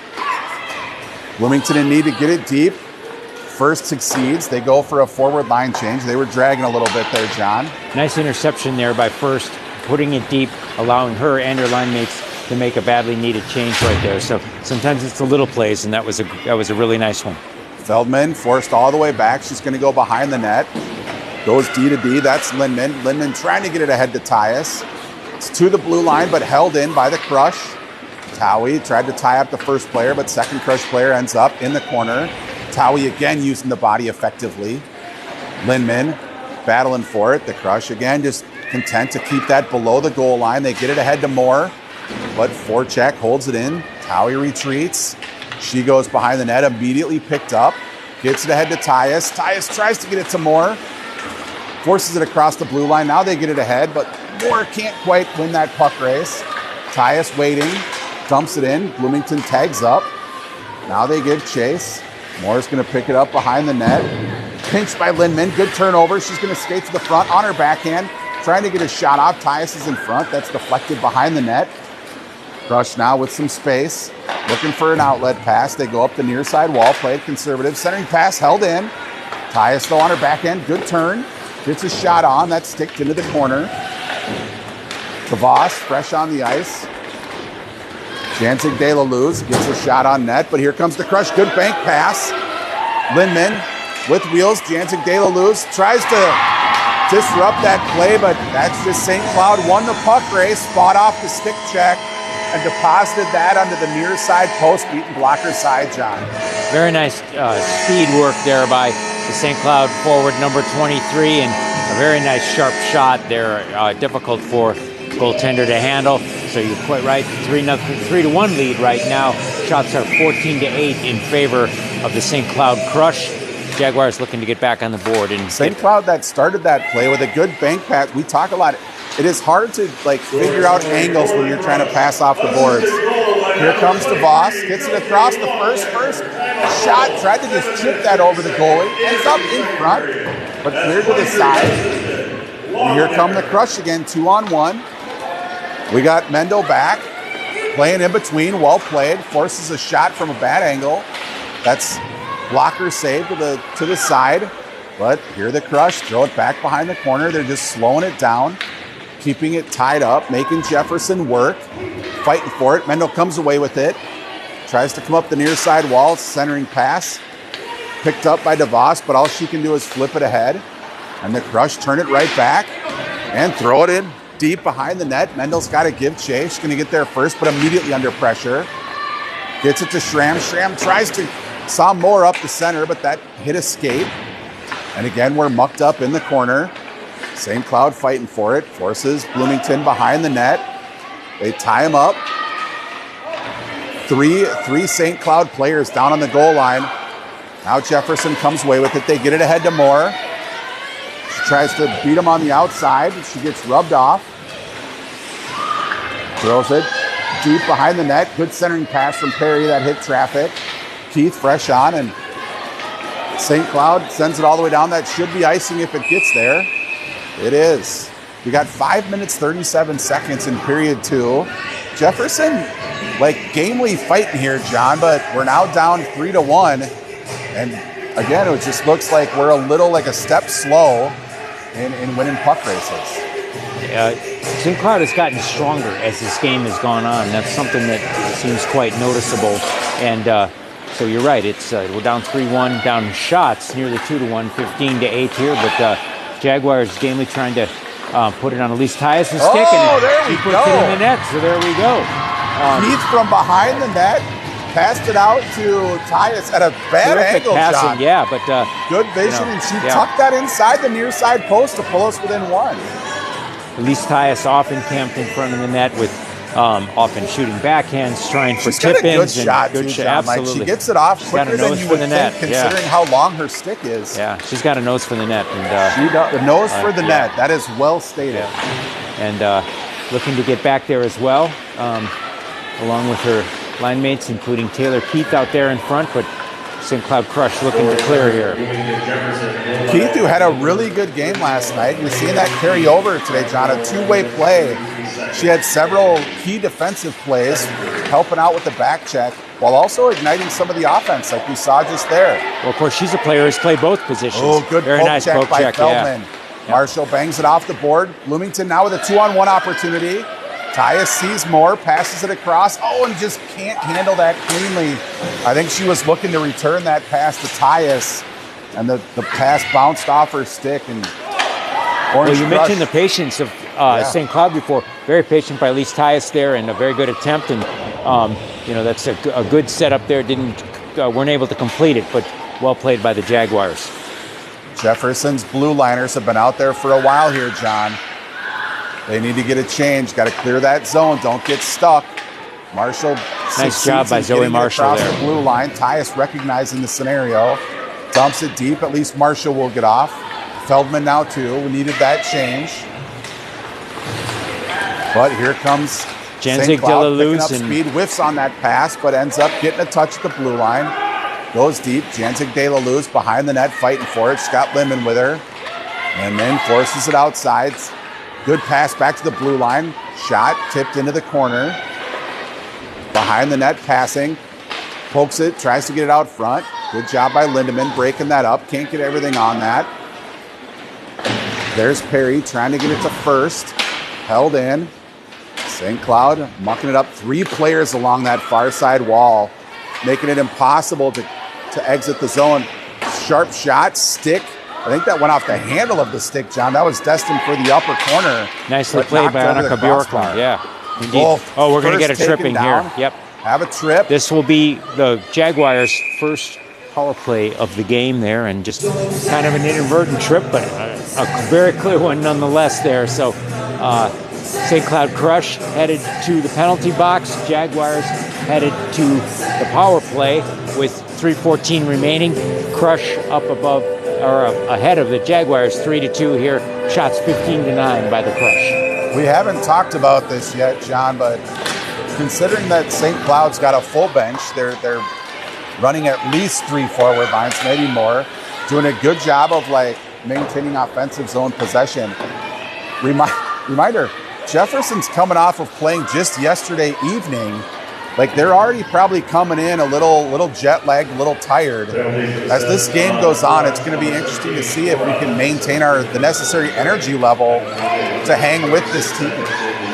Bloomington in need to get it deep. First succeeds. They go for a forward line change. They were dragging a little bit there, John. Nice interception there by First, putting it deep, allowing her and her line mates to make a badly needed change right there. So sometimes it's the little plays, and that was a really nice one. Feldman forced all the way back. She's going to go behind the net. Goes D-to-D. That's Lindman. Lindman trying to get it ahead to Tyus. It's to the blue line, but held in by the Crush. Towie tried to tie up the first player, but second Crush player ends up in the corner. Towie again using the body effectively. Lindman battling for it. The Crush again just content to keep that below the goal line. They get it ahead to Moore, but forecheck holds it in. Towie retreats. She goes behind the net, immediately picked up. Gets it ahead to Tyus. Tyus tries to get it to Moore. Forces it across the blue line. Now they get it ahead, but Moore can't quite win that puck race. Tyus waiting, dumps it in. Bloomington tags up. Now they give chase. Moore's going to pick it up behind the net. Pinched by Lindman. Good turnover. She's going to skate to the front on her backhand. Trying to get a shot off. Tyus is in front. That's deflected behind the net. Crush now with some space. Looking for an outlet pass. They go up the near side wall. Played conservative. Centering pass held in. Tyus though on her backhand. Good turn. Gets a shot on. That's sticked into the corner. Kavas fresh on the ice. Jantic De La Luz gets a shot on net, but here comes the Crush. Good bank pass. Lindman with wheels. Jantic De La Luz tries to disrupt that play, but that's just St. Cloud won the puck race, fought off the stick check, and deposited that onto the near side post, beating blocker side, John. Very nice speed work there by the St. Cloud forward, number 23, and a very nice sharp shot there. Difficult for goaltender to handle. So you're quite right. 3-1 lead right now. Shots are 14-8 in favor of the St. Cloud Crush. Jaguars looking to get back on the board. And St. Cloud that started that play with a good bank pass. We talk a lot. It is hard to figure out angles when you're trying to pass off the boards. Here comes DeVos, gets it across the first shot, tried to just chip that over the goalie, ends up in front, but cleared to the side. And here come the Crush again, 2-on-1. We got Mendel back, playing in between, well played, forces a shot from a bad angle. That's blocker save to the side, but here the Crush, throw it back behind the corner. They're just slowing it down, keeping it tied up, making Jefferson work, fighting for it. Mendel comes away with it, tries to come up the near side wall, centering pass, picked up by DeVos, but all she can do is flip it ahead, and the Crush turn it right back and throw it in deep behind the net. Mendel's got to give chase. She's going to get there first, but immediately under pressure. Gets it to Schramm. Schramm tries to saw Moore up the center, but that hit a skate. And again, we're mucked up in the corner. St. Cloud fighting for it. Forces Bloomington behind the net. They tie him up. Three St. Cloud players down on the goal line. Now Jefferson comes away with it. They get it ahead to Moore. She tries to beat him on the outside. She gets rubbed off. Throws it deep behind the net. Good centering pass from Perry that hit traffic. Keith fresh on, and St. Cloud sends it all the way down. That should be icing if it gets there. It is. We got 5 minutes, 37 seconds in period 2. Jefferson, gamely fighting here, John, but we're now down 3-1. And again, it just looks like we're a little like a step slow in winning puck races. St. Cloud has gotten stronger as this game has gone on. That's something that seems quite noticeable. And so you're right. It's we're down 3-1, down in shots, nearly 2-1, 15-8 here. But Jaguars gamely trying to put it on Elise Tyus' stick, and there he we puts go. it in the net. So there we go. Heath from behind the net passed it out to Tyus at a bad Terrific angle passing, shot. yeah, but Good vision, and she tucked that inside the near side post to pull us within one. Elise Tyus often camped in front of the net with often shooting backhands, trying for She's got a good tip-ins. shot, too, John. Absolutely. Like, she gets it off Got a quicker than nose you for would the think, net, considering how long her stick is. Yeah, she's got a nose for the net. And She does. The nose for the yeah. net. That is well stated. and looking to get back there as well, along with her line mates, including Taylor Keith out there in front, but St. Cloud Crush looking to clear here. Keith, who had a really good game last night, you're seeing that carry over today, John. A two-way play. She had several key defensive plays, helping out with the back check, while also igniting some of the offense, like we saw just there. Well, of course, she's a player who's played both positions. Oh, good Very poke nice check poke by check, Feldman. yeah. Marshall bangs it off the board. Bloomington now with a 2-on-1 opportunity. Tyus sees more, passes it across. Oh, and just can't handle that cleanly. I think she was looking to return that pass to Tyus, and the pass bounced off her stick. And Well, you mentioned the patience of St. Cloud before. Very patient by Elise Tyus there, and a very good attempt. And that's a good setup there. Weren't able to complete it, but well played by the Jaguars. Jefferson's blue liners have been out there for a while here, John. They need to get a change. Got to clear that zone. Don't get stuck. Marshall. Nice job by Zoe Marshall across there. The blue line. Tyus recognizing the scenario. Dumps it deep. At least Marshall will get off. Feldman now too. We needed that change. But here comes Janzig St. Cloud picking up Delaluz and speed. Whiffs on that pass, but ends up getting a touch at the blue line. Goes deep. Janzig Delaluz behind the net fighting for it. Scott Lemon with her. And then forces it outside. Good pass back to the blue line. Shot tipped into the corner. Behind the net passing. Pokes it, tries to get it out front. Good job by Lindemann breaking that up. Can't get everything on that. There's Perry trying to get it to first. Held in. St. Cloud mucking it up. 3 players along that far side wall, making it impossible to exit the zone. Sharp shot, stick. I think that went off the handle of the stick, John. That was destined for the upper corner. Nicely played by Annika Bjorklund. Yeah, indeed. Oh, we're going to get a tripping here. Yep. Have a trip. This will be the Jaguars' first power play of the game there, and just kind of an inadvertent trip, but a very clear one nonetheless there. So St. Cloud Crush headed to the penalty box. Jaguars headed to the power play with 3:14 remaining. Crush up above or ahead of the Jaguars 3-2 here. Shots 15-9 by the Crush. We haven't talked about this yet, John, but considering that St. Cloud's got a full bench, they're running at least 3 forward lines, maybe more, doing a good job of maintaining offensive zone possession. Reminder, Jefferson's coming off of playing just yesterday evening. They're already probably coming in a little jet lagged, a little tired. As this game goes on, it's going to be interesting to see if we can maintain the necessary energy level to hang with this team.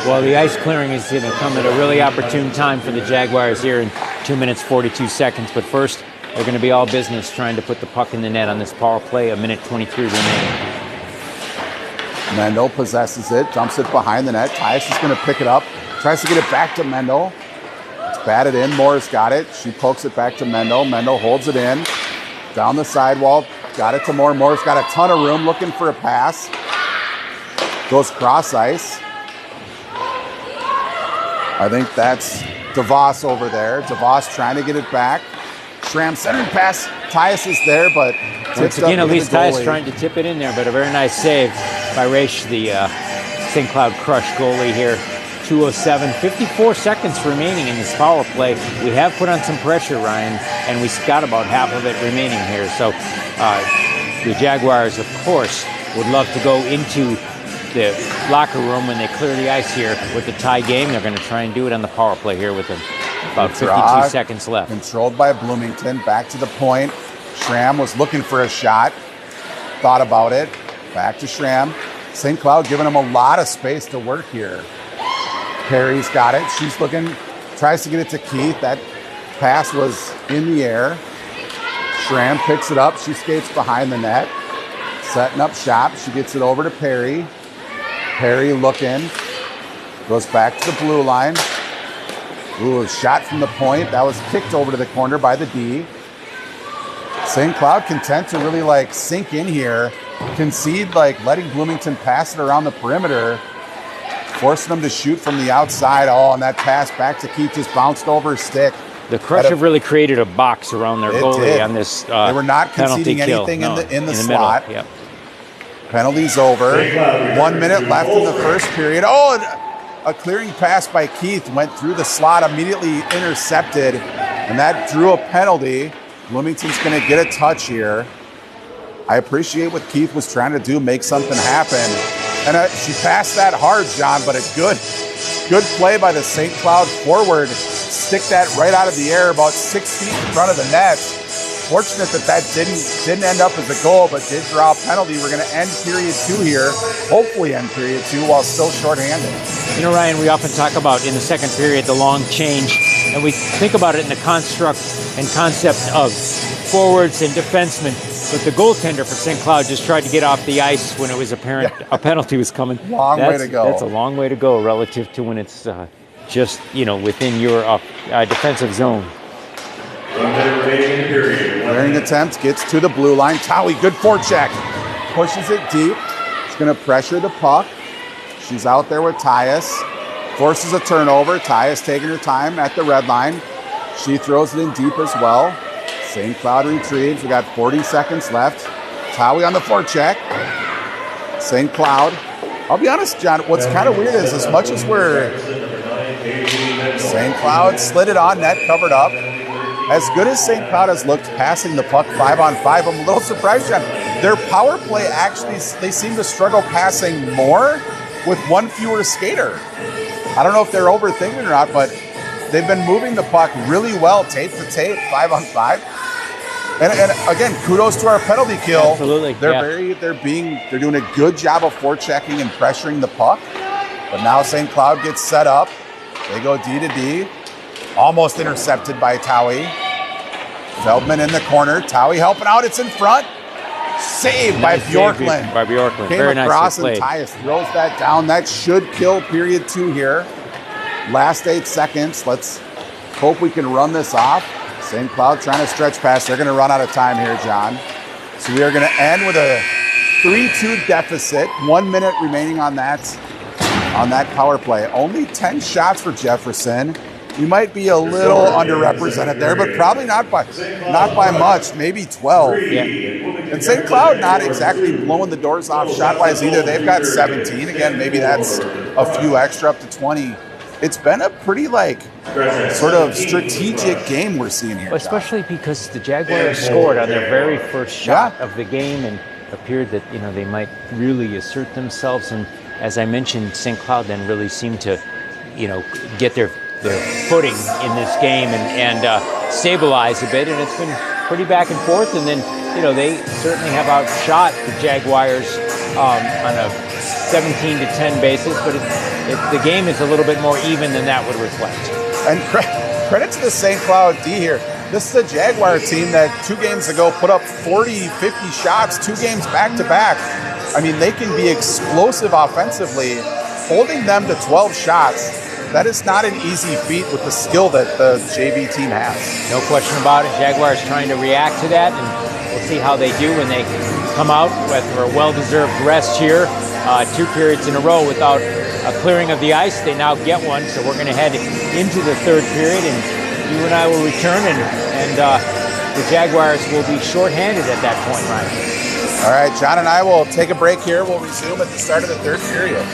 Well, the ice clearing is going to come at a really opportune time for the Jaguars here in 2 minutes, 42 seconds. But first, they're going to be all business trying to put the puck in the net on this power play, 1:23 remaining. Mendel possesses it, dumps it behind the net. Tyus is going to pick it up, tries to get it back to Mendel. It's batted in. Moore's got it. She pokes it back to Mendel. Mendel holds it in. Down the sidewall. Got it to Moore. Moore's got a ton of room looking for a pass. Goes cross ice. I think that's DeVos over there. DeVos trying to get it back. Schramm centering pass. Tyus is there, but once again, Elise Tyus trying to tip it in there, but a very nice save by Raish, the St. Cloud Crush goalie here. 2:07, 54 seconds remaining in this power play. We have put on some pressure, Ryan, and we've got about half of it remaining here. So the Jaguars, of course, would love to go into the locker room when they clear the ice here with the tie game. They're going to try and do it on the power play here with about 52 seconds left. Controlled by Bloomington. Back to the point. Schramm was looking for a shot, thought about it. Back to Schramm. St. Cloud giving him a lot of space to work here. Perry's got it. She's looking, tries to get it to Keith. That pass was in the air. Schramm picks it up. She skates behind the net. Setting up shop. She gets it over to Perry. Perry looking. Goes back to the blue line. Ooh, a shot from the point. That was kicked over to the corner by the D. St. Cloud content to really like sink in here. Concede like letting Bloomington pass it around the perimeter. Forcing them to shoot from the outside. Oh, and that pass back to Keith just bounced over his stick. The Crush have really created a box around their goalie on this they were not conceding anything in the slot. Middle. Yep. Penalties over. 1 minute left in the first period. Oh, and a clearing pass by Keith went through the slot, immediately intercepted, and that drew a penalty. Bloomington's going to get a touch here. I appreciate what Keith was trying to do, make something happen. And she passed that hard, John, but a good play by the St. Cloud forward. Stick that right out of the air about 6 feet in front of the net. Fortunate that didn't end up as a goal, but did draw a penalty. We're going to end period 2 here, hopefully end period 2 while still shorthanded. You know, Ryan, we often talk about in the second period the long change, and we think about it in the construct and concept of forwards and defensemen. But the goaltender for St. Cloud just tried to get off the ice when it was apparent a penalty was coming. Long way to go. That's a long way to go relative to when it's just, within your defensive zone. Clearing attempt, gets to the blue line. Towie, good forecheck. Pushes it deep. She's going to pressure the puck. She's out there with Tyus. Forces a turnover. Tyus taking her time at the red line. She throws it in deep as well. St. Cloud retrieves. We got 40 seconds left. Towie on the forecheck. St. Cloud. I'll be honest, John, what's kind of weird is as much as St. Cloud slid it on, net covered up. As good as St. Cloud has looked passing the puck 5-on-5, I'm a little surprised, John. Their power play actually, they seem to struggle passing more with one fewer skater. I don't know if they're overthinking or not, but they've been moving the puck really well, tape to tape, 5-on-5. And again, kudos to our penalty kill. Absolutely. They're doing a good job of forechecking and pressuring the puck. But now St. Cloud gets set up. They go D to D. Almost intercepted by Towie. Feldman in the corner. Towie helping out. It's in front. Saved by Bjorklund. Came Very across nicely and played. Tyus throws that down. That should kill period 2 here. Last 8 seconds. Let's hope we can run this off. St. Cloud trying to stretch past. They're going to run out of time here, John. So we are going to end with a 3-2 deficit. 1 minute remaining on that power play. Only 10 shots for Jefferson. We might be a little underrepresented there, but probably not by much, maybe 12. Yeah. And St. Cloud not exactly blowing the doors off shot-wise either. They've got 17. Again, maybe that's a few extra up to 20. It's been a pretty sort of strategic game we're seeing here. Especially because the Jaguars scored on their very first shot of the game and appeared that they might really assert themselves. And as I mentioned, St. Cloud then really seemed to get their footing in this game and stabilize a bit. And it's been pretty back and forth. And then they certainly have outshot the Jaguars on a 17-10 basis, but the game is a little bit more even than that would reflect. And credit to the St. Cloud D here. This is a Jaguar team that 2 games ago put up 40, 50 shots, 2 games back-to-back. I mean, they can be explosive offensively. Holding them to 12 shots, that is not an easy feat with the skill that the JV team has. No question about it. Jaguars trying to react to that, and we'll see how they do when they come out after a well-deserved rest here. 2 periods in a row without a clearing of the ice. They now get one, so we're going to head into the 3rd period, and you and I will return, and the Jaguars will be shorthanded at that point, Ryan. All right, John and I will take a break here. We'll resume at the start of the 3rd period.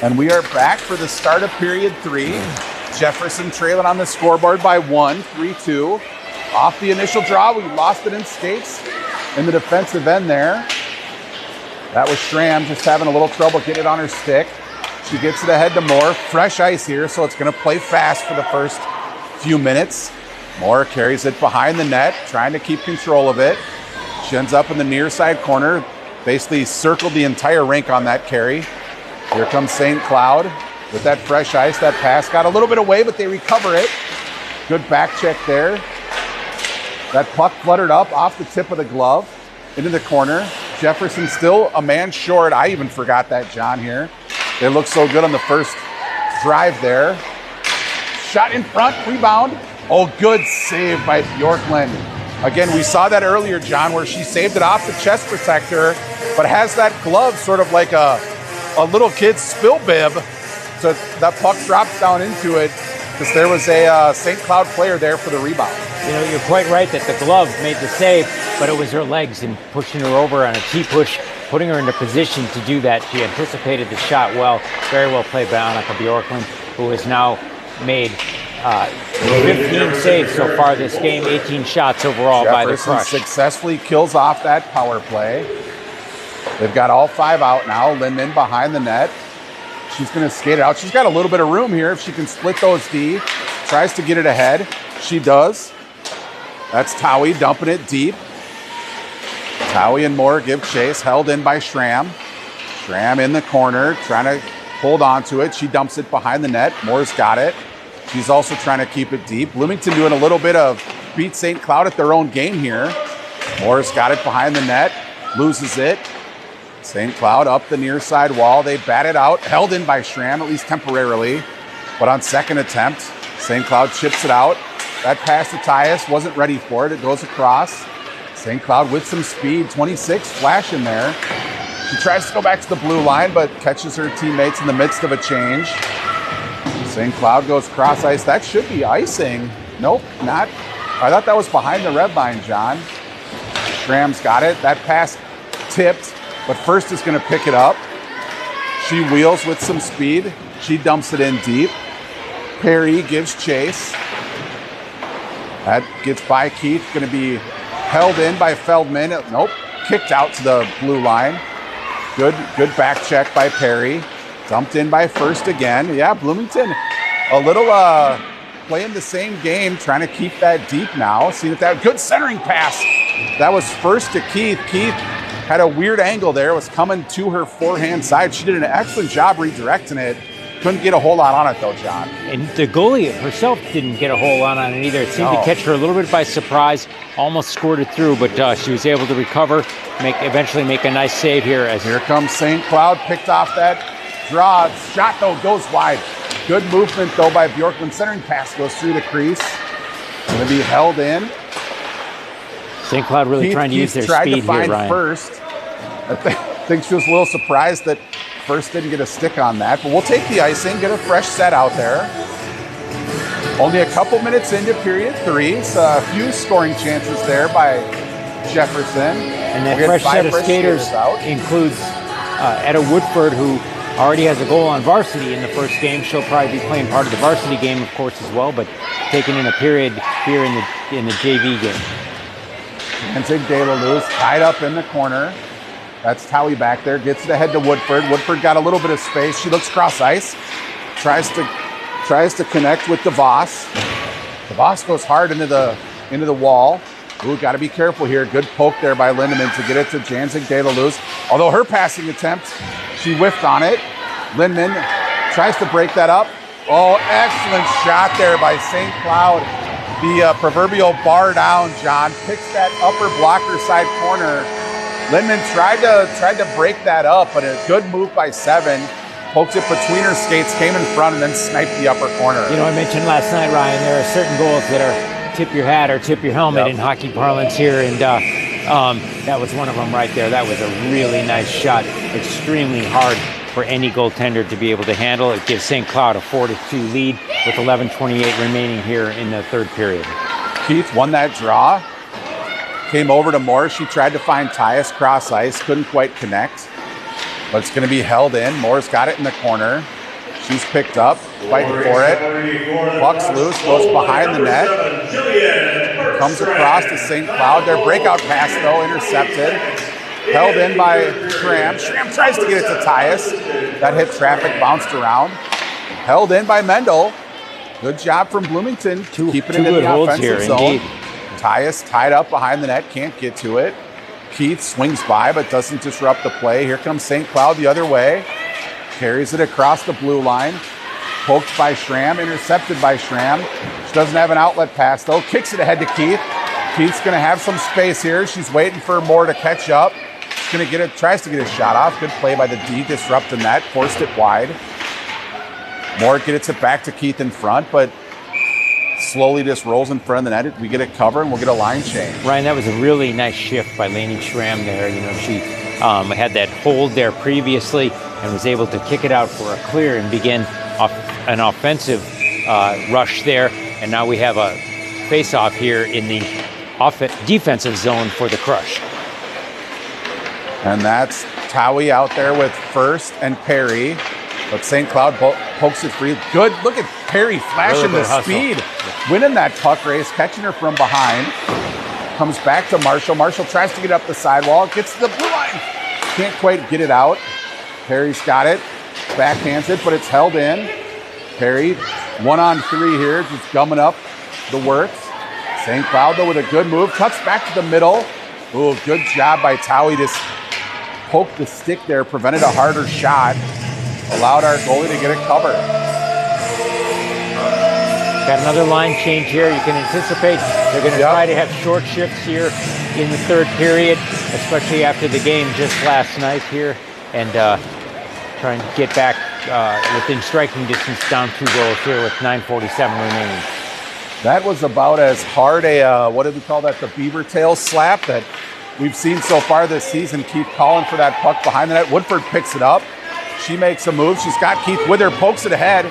And we are back for the start of period 3. Jefferson trailing on the scoreboard by 1, 3-2. Off the initial draw, we lost it in skates in the defensive end there. That was Schramm just having a little trouble getting it on her stick. She gets it ahead to Moore. Fresh ice here, so it's going to play fast for the first few minutes. Moore carries it behind the net, trying to keep control of it. She ends up in the near side corner, basically circled the entire rink on that carry. Here comes St. Cloud with that fresh ice. That pass got a little bit away, but they recover it. Good back check there. That puck fluttered up off the tip of the glove into the corner. Jefferson still a man short. I even forgot that, John, here. They looked so good on the first drive there. Shot in front, rebound. Oh, good save by Bjorklund. Again, we saw that earlier, John, where she saved it off the chest protector, but has that glove sort of like a little kid's spill bib. So that puck drops down into it because there was a St. Cloud player there for the rebound. You know, you're quite right that the glove made the save, but it was her legs and pushing her over on a T-push, putting her into position to do that. She anticipated the shot well. Very well played by Annika Bjorklund, who has now made 15 saves so far this game, 18 shots overall by the Crush. Successfully kills off that power play. They've got all 5 out now. Lindman behind the net. She's going to skate it out. She's got a little bit of room here if she can split those D. Tries to get it ahead. She does. That's Towie dumping it deep. Towie and Moore give chase. Held in by Schramm. Schramm in the corner, trying to hold on to it. She dumps it behind the net. Moore's got it. She's also trying to keep it deep. Bloomington doing a little bit of beat St. Cloud at their own game here. Moore's got it behind the net. Loses it. St. Cloud up the near side wall. They bat it out. Held in by Schramm, at least temporarily. But on second attempt, St. Cloud chips it out. That pass to Tyus wasn't ready for it. It goes across. St. Cloud with some speed. 26 flash in there. She tries to go back to the blue line, but catches her teammates in the midst of a change. St. Cloud goes cross ice. That should be icing. Nope, not. I thought that was behind the red line, John. Schramm's got it. That pass tipped, but First is going to pick it up. She wheels with some speed. She dumps it in deep. Perry gives chase. That gets by Keith. Going to be held in by Feldman. Nope. Kicked out to the blue line. Good back check by Perry. Dumped in by First again. Yeah, Bloomington a little playing the same game, trying to keep that deep now. See that good centering pass. That was First to Keith. Keith had a weird angle there. It was coming to her forehand side. She did an excellent job redirecting it. Couldn't get a whole lot on it though, John. And the goalie herself didn't get a whole lot on it either. It seemed to catch her a little bit by surprise. Almost scored it through, but she was able to recover, eventually make a nice save here. As here comes St. Cloud, picked off that draw. Shot though goes wide. Good movement though by Bjorklund. Centering pass goes through the crease. Going to be held in. St. Cloud really trying to use their speed here, Ryan. First. I think she was a little surprised that First didn't get a stick on that, but we'll take the icing, get a fresh set out there. Only a couple minutes into period 3, so a few scoring chances there by Jefferson. And that fresh set of skaters includes Etta Woodford, who already has a goal on varsity in the first game. She'll probably be playing part of the varsity game, of course, as well, but taking in a period here in the JV game. Danzig De La Luz tied up in the corner. That's Towie back there, gets it ahead to Woodford. Woodford got a little bit of space. She looks cross ice, tries to connect with DeVos. DeVos goes hard into the wall. Ooh, got to be careful here. Good poke there by Lindemann to get it to Danzig De La Luz. Although her passing attempt, she whiffed on it. Lindemann tries to break that up. Oh, excellent shot there by St. Cloud. The proverbial bar down, John. Picks that upper blocker side corner. Lindemann tried to break that up, but a good move by 7. Poked it between her skates, came in front, and then sniped the upper corner. You know, I mentioned last night, Ryan, there are certain goals that are tip your hat or tip your helmet in hockey parlance here, and that was one of them right there. That was a really nice shot. Extremely hard for any goaltender to be able to handle. It gives St. Cloud a 4-2 lead with 11:28 remaining here in the third period. Keith won that draw. Came over to Moore. She tried to find Tyus cross ice. Couldn't quite connect. but it's going to be held in. Moore's got it in the corner. She's picked up, fighting for it. Puck's loose, goes behind the net. Comes across to St. Cloud. Their breakout pass, though, intercepted. Held in by Schramm. Schramm tries to get it to Tyus. That hit traffic, bounced around. Held in by Mendel. Good job from Bloomington, keeping it in the offensive zone. Tyus tied up behind the net, can't get to it. Keith swings by, but doesn't disrupt the play. Here comes St. Cloud the other way. Carries it across the blue line. Poked by Schramm, intercepted by Schramm. She doesn't have an outlet pass, though. Kicks it ahead to Keith. Keith's going to have some space here. She's waiting for Moore to catch up. She's going to get it, tries to get a shot off. Good play by the D, disrupting that, forced it wide. Moore gets it back to Keith in front, but slowly just rolls in front of the net. We get it covered, and we'll get a line change. Ryan, that was a really nice shift by Lainey Schramm there. You know, she had that hold there previously and was able to kick it out for a clear and begin an offensive rush there. And now we have a face-off here in the defensive zone for the Crush. And that's Towie out there with First and Perry. But St. Cloud pokes it free. Good. Look at Perry flashing the speed. Winning that puck race, catching her from behind. Comes back to Marshall. Marshall tries to get up the sidewall. Gets to the blue line. Can't quite get it out. Perry's got it. Backhands it, but it's held in. Perry, 1-on-3 here, just gumming up the works. St. Cloud, though, with a good move. Cuts back to the middle. Ooh, good job by Towie. Just poked the stick there, prevented a harder shot. Allowed our goalie to get it covered. Got another line change here. You can anticipate they're going to try to have short shifts here in the third period, especially after the game just last night here, and try and get back within striking distance, down 2 goals here with 9:47 remaining. That was about as hard a, what did we call that, the beaver tail slap that we've seen so far this season. Keith calling for that puck behind the net. Woodford picks it up. She makes a move. She's got Keith with her, pokes it ahead.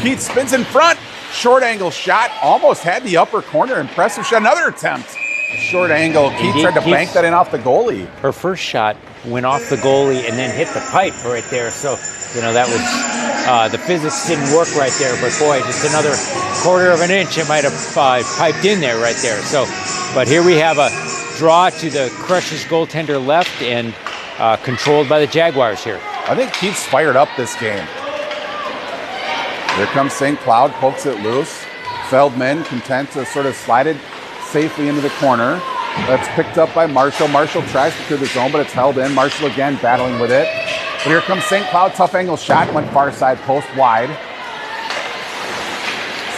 Keith spins in front. Short angle shot. Almost had the upper corner. Impressive shot. Another attempt. Short angle. Keith tried to bank that in off the goalie. Her first shot went off the goalie and then hit the pipe right there. So, you know, that was, the physics didn't work right there. But boy, just another quarter of an inch, it might have piped in there right there. So, but here we have a draw to the Crush's goaltender left and controlled by the Jaguars here. I think Keith's fired up this game. Here comes St. Cloud, pokes it loose. Feldman content to sort of slide it safely into the corner. That's picked up by Marshall. Marshall tries to clear the zone, but it's held in. Marshall again battling with it. But here comes St. Cloud, tough angle shot, went far side post wide.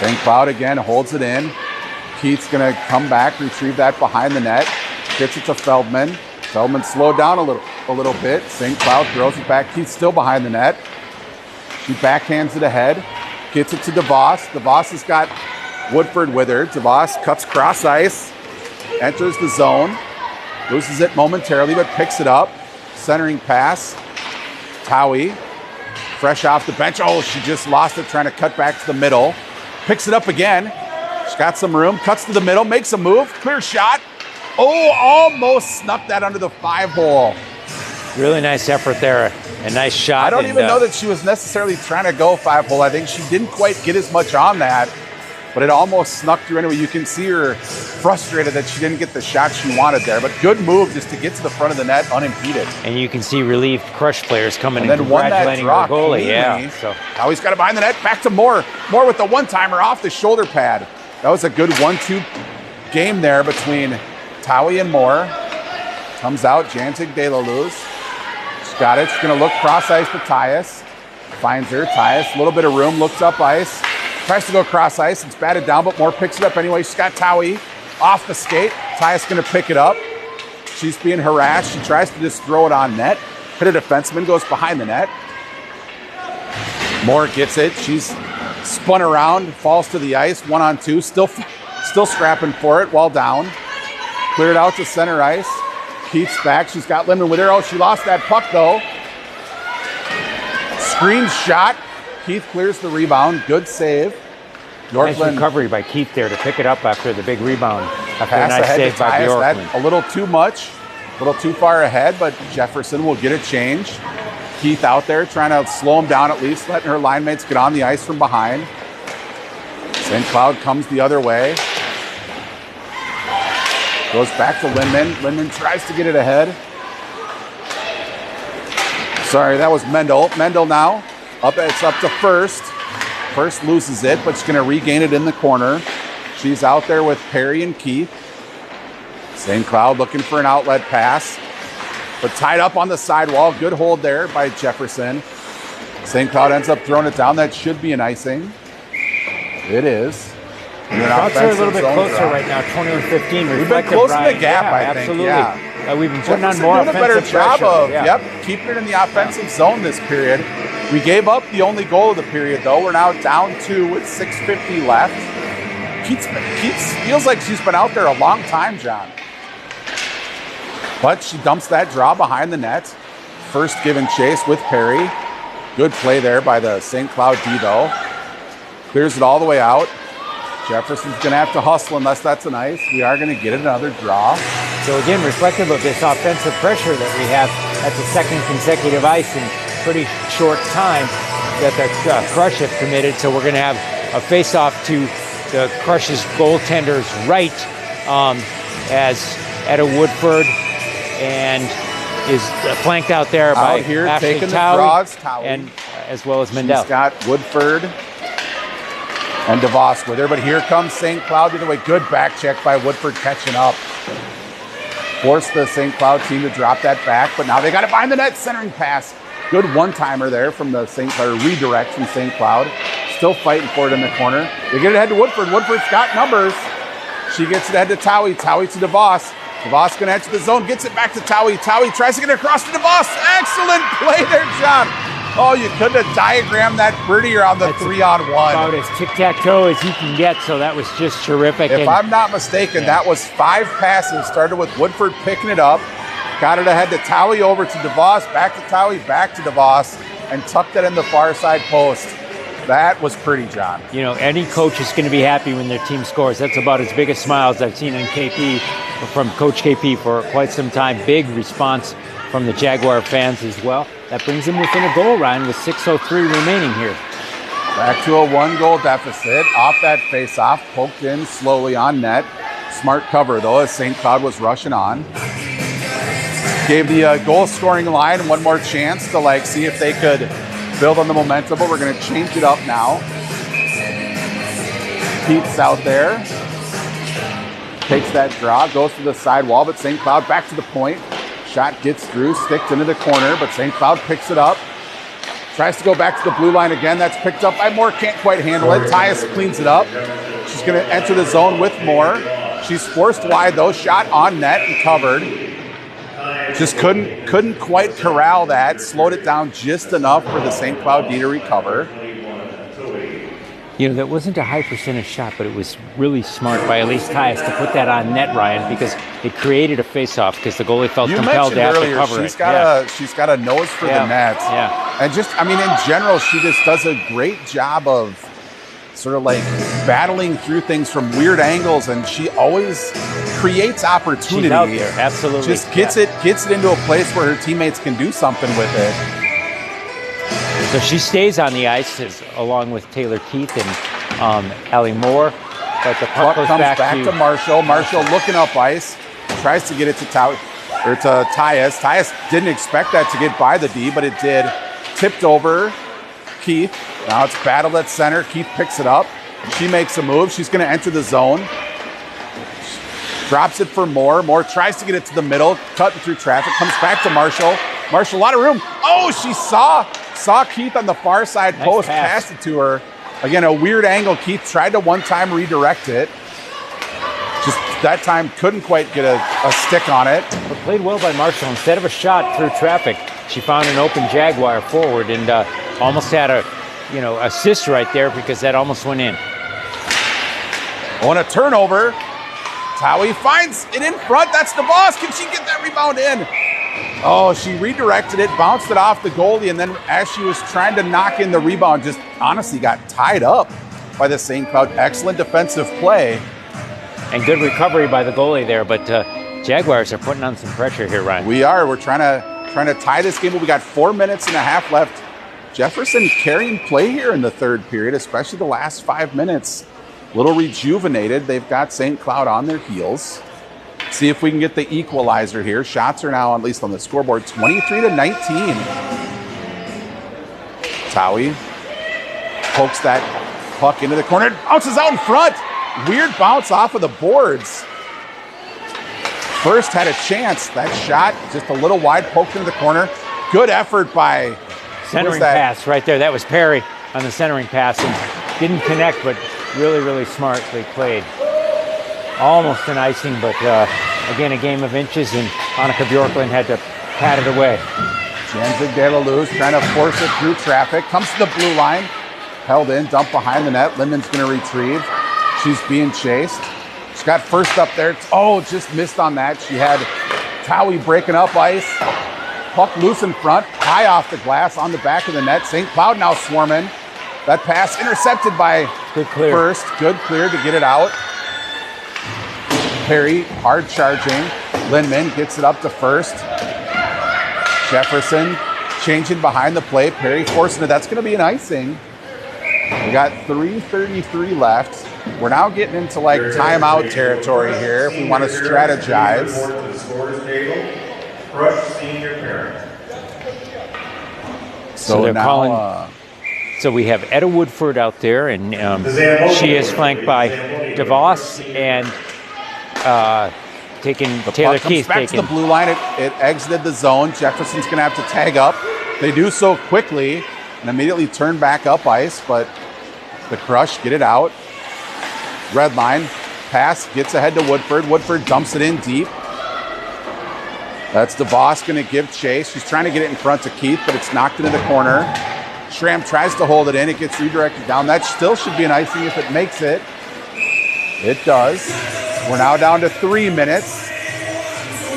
St. Cloud again holds it in. Keith's gonna come back, retrieve that behind the net. Gets it to Feldman. Feldman slowed down a little bit. St. Cloud throws it back. Keith's still behind the net. She backhands it ahead. Gets it to DeVos. DeVos has got Woodford with her. DeVos cuts cross ice. Enters the zone. Loses it momentarily, but picks it up. Centering pass. Towie. Fresh off the bench. Oh, she just lost it trying to cut back to the middle. Picks it up again. She's got some room. Cuts to the middle. Makes a move. Clear shot. Oh, almost snuck that under the 5-hole. Really nice effort there. A nice shot. I don't even know that she was necessarily trying to go 5-hole. I think she didn't quite get as much on that, but it almost snuck through anyway. You can see her frustrated that she didn't get the shot she wanted there, but good move just to get to the front of the net unimpeded. And you can see relieved Crush players coming and and then congratulating won that their goalie. cleanly. Yeah. So now he's got it behind the net. Back to Moore. Moore with the one-timer off the shoulder pad. That was a good 1-2 game there between Towie and Moore. Comes out, Jantig De La Luz. She's got it. She's going to look cross ice for Tyus. Finds her. Tyus, a little bit of room, looks up ice. Tries to go cross ice. It's batted down, but Moore picks it up anyway. She's got Towie off the skate. Tyus going to pick it up. She's being harassed. She tries to just throw it on net. Hit a defenseman, goes behind the net. Moore gets it. She's spun around, falls to the ice, 1-on-2. Still scrapping for it while down. Cleared out to center ice. Keith's back. She's got Lemon with her. Oh, she lost that puck, though. Screen shot. Keith clears the rebound. Good save. nice recovery by Keith there to pick it up after the big rebound. After Pass a nice ahead save to by Tyus. Bjorkman. That a little too much. A little too far ahead, but Jefferson will get a change. Keith out there trying to slow him down at least, letting her line mates get on the ice from behind. St. Cloud comes the other way. Goes back to Lindman. Lindman tries to get it ahead. Sorry, that was Mendel. Mendel now. It's up to First. First loses it, but she's going to regain it in the corner. She's out there with Perry and Keith. St. Cloud looking for an outlet pass, but tied up on the sidewall. Good hold there by Jefferson. St. Cloud ends up throwing it down. That should be an icing. It is. Shots are a little bit closer right now, 21-15. We've been closing the gap, I think. Absolutely. Yeah. We've been putting on more doing a better offensive job pressure. of keeping it in the offensive zone this period. We gave up the only goal of the period, though. We're now down 2 with 6:50 left. Keats feels like she's been out there a long time, John. But she dumps that draw behind the net. First give and chase with Perry. Good play there by the St. Cloud D, though. Clears it all the way out. Jefferson's going to have to hustle unless that's an ice. We are going to get another draw. So again, reflective of this offensive pressure that we have at the second consecutive ice in pretty short time that the Crush have committed. So we're going to have a face-off to the Crush's goaltender's right as Etta Woodford, and is flanked out there by here Ashley taking the Towie, draws, Towie. and as well as Mendel. She's got Woodford and DeVos with her, but here comes St. Cloud the other way. Good back check by Woodford catching up. Forced the St. Cloud team to drop that back, but now they got it behind the net, centering pass. Good one-timer there from the St. Cloud, redirect from St. Cloud. Still fighting for it in the corner. They get it ahead to Woodford. Woodford's got numbers. She gets it ahead to Towie. Towie to DeVos. DeVos going to enter the zone, gets it back to Towie. Towie tries to get it across to DeVos. Excellent play there, John. Oh, you couldn't have diagrammed that prettier on the 3-on-1. About as tic-tac-toe as you can get, so that was just terrific. If I'm not mistaken, that was 5 passes. Started with Woodford picking it up. Got it ahead to Towie, over to DeVos, back to Towie, back to DeVos, and tucked it in the far side post. That was pretty, John. You know, any coach is going to be happy when their team scores. That's about as big a smile as I've seen in KP, from Coach KP for quite some time. Big response from the Jaguar fans as well. That brings them within a goal, Ryan, with 6:03 remaining here. Back to a 1-goal deficit. Off that face-off, poked in slowly on net. Smart cover, though, as St. Cloud was rushing on. Gave the goal-scoring line one more chance to see if they could build on the momentum, but we're going to change it up now. Pete's out there. Takes that draw, goes to the side wall, but St. Cloud back to the point. Shot gets through, sticks into the corner, but St. Cloud picks it up. Tries to go back to the blue line again. That's picked up by Moore. Can't quite handle it. Tyus cleans it up. She's going to enter the zone with Moore. She's forced wide, though. Shot on net and covered. Just couldn't quite corral that. Slowed it down just enough for the St. Cloud D to recover. You know, that wasn't a high percentage shot, but it was really smart by Elise Tyus to put that on net, Ryan, because it created a face-off because the goalie felt compelled to have to cover it. She's got a nose for the net. Yeah. And just, in general, she just does a great job of sort of battling through things from weird angles, and she always creates opportunity. She's out there, absolutely. Just gets it into a place where her teammates can do something with it. So she stays on the ice along with Taylor Keith and Allie Moore. But the puck comes back to Marshall. Marshall looking up ice. Tries to get it to Tyus. Tyus didn't expect that to get by the D, but it did. Tipped over Keith. Now it's battled at center. Keith picks it up. She makes a move. She's going to enter the zone. Drops it for Moore. Moore tries to get it to the middle. Cutting through traffic. Comes back to Marshall. Marshall, a lot of room. Oh, she saw Keith on the far side post. Passed it to her. Again, a weird angle. Keith tried to one-time redirect it. Just that time couldn't quite get a stick on it. But played well by Marshall. Instead of a shot through traffic, she found an open Jaguar forward and almost had a assist right there because that almost went in. On a turnover, Towie finds it in front. That's DeVos. Can she get that rebound in? Oh, she redirected it, bounced it off the goalie, and then as she was trying to knock in the rebound, just honestly got tied up by the St. Cloud. Excellent defensive play. And good recovery by the goalie there, but Jaguars are putting on some pressure here, Ryan. We are. We're trying trying to tie this game, but we got 4 minutes and a half left. Jefferson carrying play here in the third period, especially the last 5 minutes. A little rejuvenated. They've got St. Cloud on their heels. See if we can get the equalizer here. Shots are now, at least on the scoreboard, 23-19. Towie pokes that puck into the corner. Bounces out in front. Weird bounce off of the boards. First had a chance. That shot just a little wide, poked into the corner. Good effort by... Centering pass right there. That was Perry on the centering pass and didn't connect, but really, really smartly played. Almost an icing, but again, a game of inches, and Annika Bjorklund had to pat it away. Janzig de la Luz trying to force it through traffic. Comes to the blue line. Held in, dumped behind the net. Lindman's going to retrieve. She's being chased. She's got first up there. Oh, just missed on that. She had Towie breaking up ice. Puck loose in front, high off the glass, on the back of the net. St. Cloud now swarming. That pass intercepted by First. Good clear to get it out. Perry, hard charging. Lindman gets it up to First. Jefferson changing behind the play. Perry forcing it. That's going to be an icing. We got 3:33 left. We're now getting into like timeout territory here if we want to strategize. So they're now, calling. So we have Etta Woodford out there, and she is flanked by DeVos and taking Taylor Keith. Back to the blue line. It exited the zone. Jefferson's going to have to tag up. They do so quickly and immediately turn back up ice, but the Crush get it out. Red line. Pass gets ahead to Woodford. Woodford dumps it in deep. That's DeVos going to give chase. She's trying to get it in front of Keith, but it's knocked into the corner. Schramm tries to hold it in. It gets redirected down. That still should be an icing if it makes it. It does. We're now down to 3 minutes.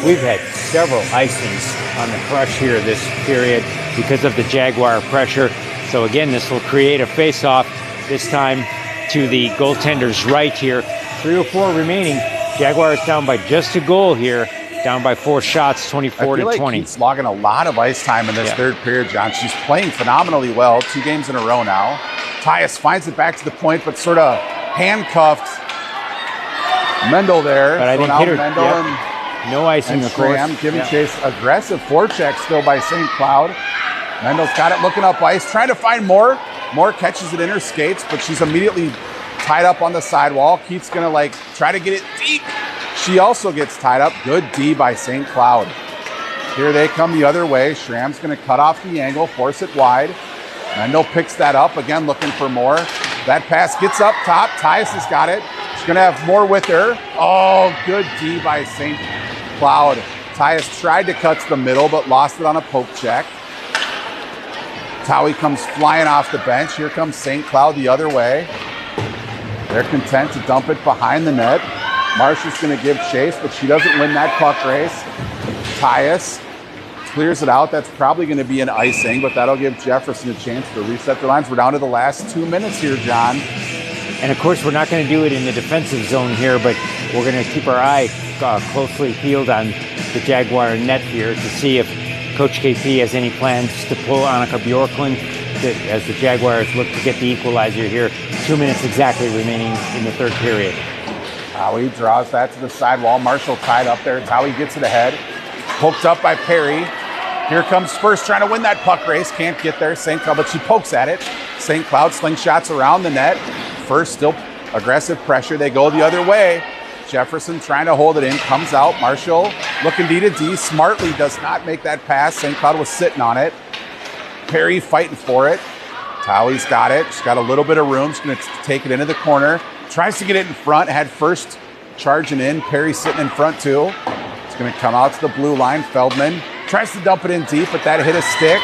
We've had several icings on the Crush here this period because of the Jaguar pressure. So again, this will create a face-off, this time to the goaltender's right here. 3:04 remaining. Jaguars down by just a goal here. Down by 4 shots, 24-20. I feel like Keith's logging a lot of ice time in this third period, John. She's playing phenomenally well, 2 games in a row now. Tyus finds it back to the point, but sort of handcuffed Mendel there. But I think hit her. No icing, of course. Giving chase. Aggressive forecheck still by St. Cloud. Mendel's got it looking up ice, trying to find more. Moore catches it in her skates, but she's immediately tied up on the sidewall. Keith's going to try to get it deep. She also gets tied up. Good D by St. Cloud. Here they come the other way. Schramm's going to cut off the angle, force it wide. Mendel picks that up, again looking for more. That pass gets up top. Tyus has got it. She's going to have more with her. Oh, good D by St. Cloud. Tyus tried to cut to the middle, but lost it on a poke check. Towie comes flying off the bench. Here comes St. Cloud the other way. They're content to dump it behind the net. Marcia's going to give chase, but she doesn't win that puck race. Tyus clears it out. That's probably going to be an icing, but that'll give Jefferson a chance to reset their lines. We're down to the last 2 minutes here, John. And of course, we're not going to do it in the defensive zone here, but we're going to keep our eye closely peeled on the Jaguar net here to see if Coach KP has any plans to pull Annika Bjorklund as the Jaguars look to get the equalizer here. 2 minutes exactly remaining in the third period. Towie draws that to the sidewall. Marshall tied up there. Towie gets it ahead. Poked up by Perry. Here comes First trying to win that puck race. Can't get there. St. Cloud, but she pokes at it. St. Cloud slingshots around the net. First still aggressive pressure. They go the other way. Jefferson trying to hold it in. Comes out. Marshall looking D to D. Smartly does not make that pass. St. Cloud was sitting on it. Perry fighting for it. Towie's got it. She's got a little bit of room. She's going to take it into the corner. Tries to get it in front. Had First charging in. Perry sitting in front too. It's going to come out to the blue line. Feldman tries to dump it in deep, but that hit a stick.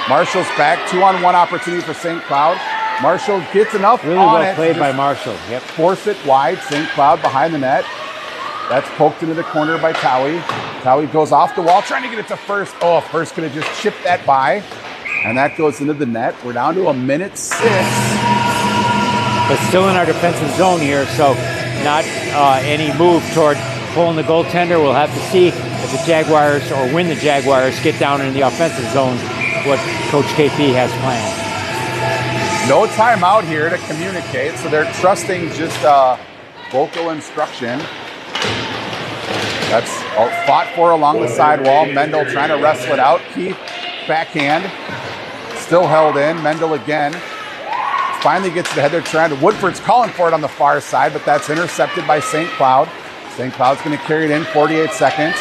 Marshall's back. 2-on-1 opportunity for St. Cloud. Marshall gets enough really on well it. Played by Marshall. Yep. Force it wide. St. Cloud behind the net. That's poked into the corner by Towie. Towie goes off the wall, trying to get it to First. Oh, First could have just chipped that by. And that goes into the net. We're down to 1:06. But still in our defensive zone here, so not any move toward pulling the goaltender. We'll have to see if the Jaguars, or when the Jaguars get down in the offensive zone, what Coach KP has planned. No timeout here to communicate, so they're trusting just vocal instruction. That's fought for along the sidewall. Mendel trying to wrestle it out. Keith, backhand, still held in. Mendel again. Finally gets it ahead. They're trying to, Woodford's calling for it on the far side, but that's intercepted by St. Cloud. St. Cloud's going to carry it in, 48 seconds.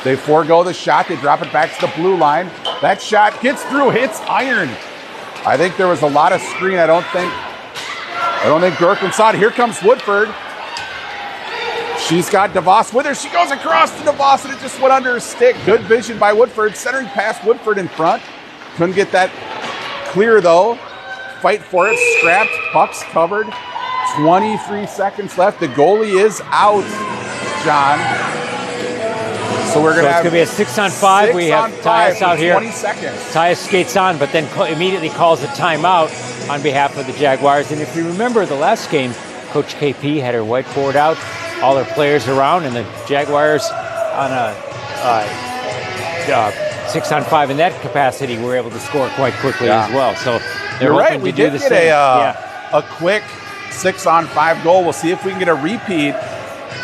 They forego the shot. They drop it back to the blue line. That shot gets through, hits iron. I think there was a lot of screen. I don't think Gurkin saw it. Here comes Woodford. She's got DeVos with her. She goes across to DeVos, and it just went under her stick. Good vision by Woodford. Centering past Woodford in front. Couldn't get that clear, though. Fight for it. Scrapped. Puck's covered. 23 seconds left. The goalie is out, John. So we're going to have... It's going to be a 6-on-5. We have Tyus out here. 20 seconds. Tyus skates on, but then immediately calls a timeout on behalf of the Jaguars. And if you remember the last game, Coach KP had her whiteboard out, all her players around, and the Jaguars on a 6-on-5 in that capacity were able to score quite quickly as well. So they're You're right. hoping We to do did the get same. a quick 6-on-5 goal. We'll see if we can get a repeat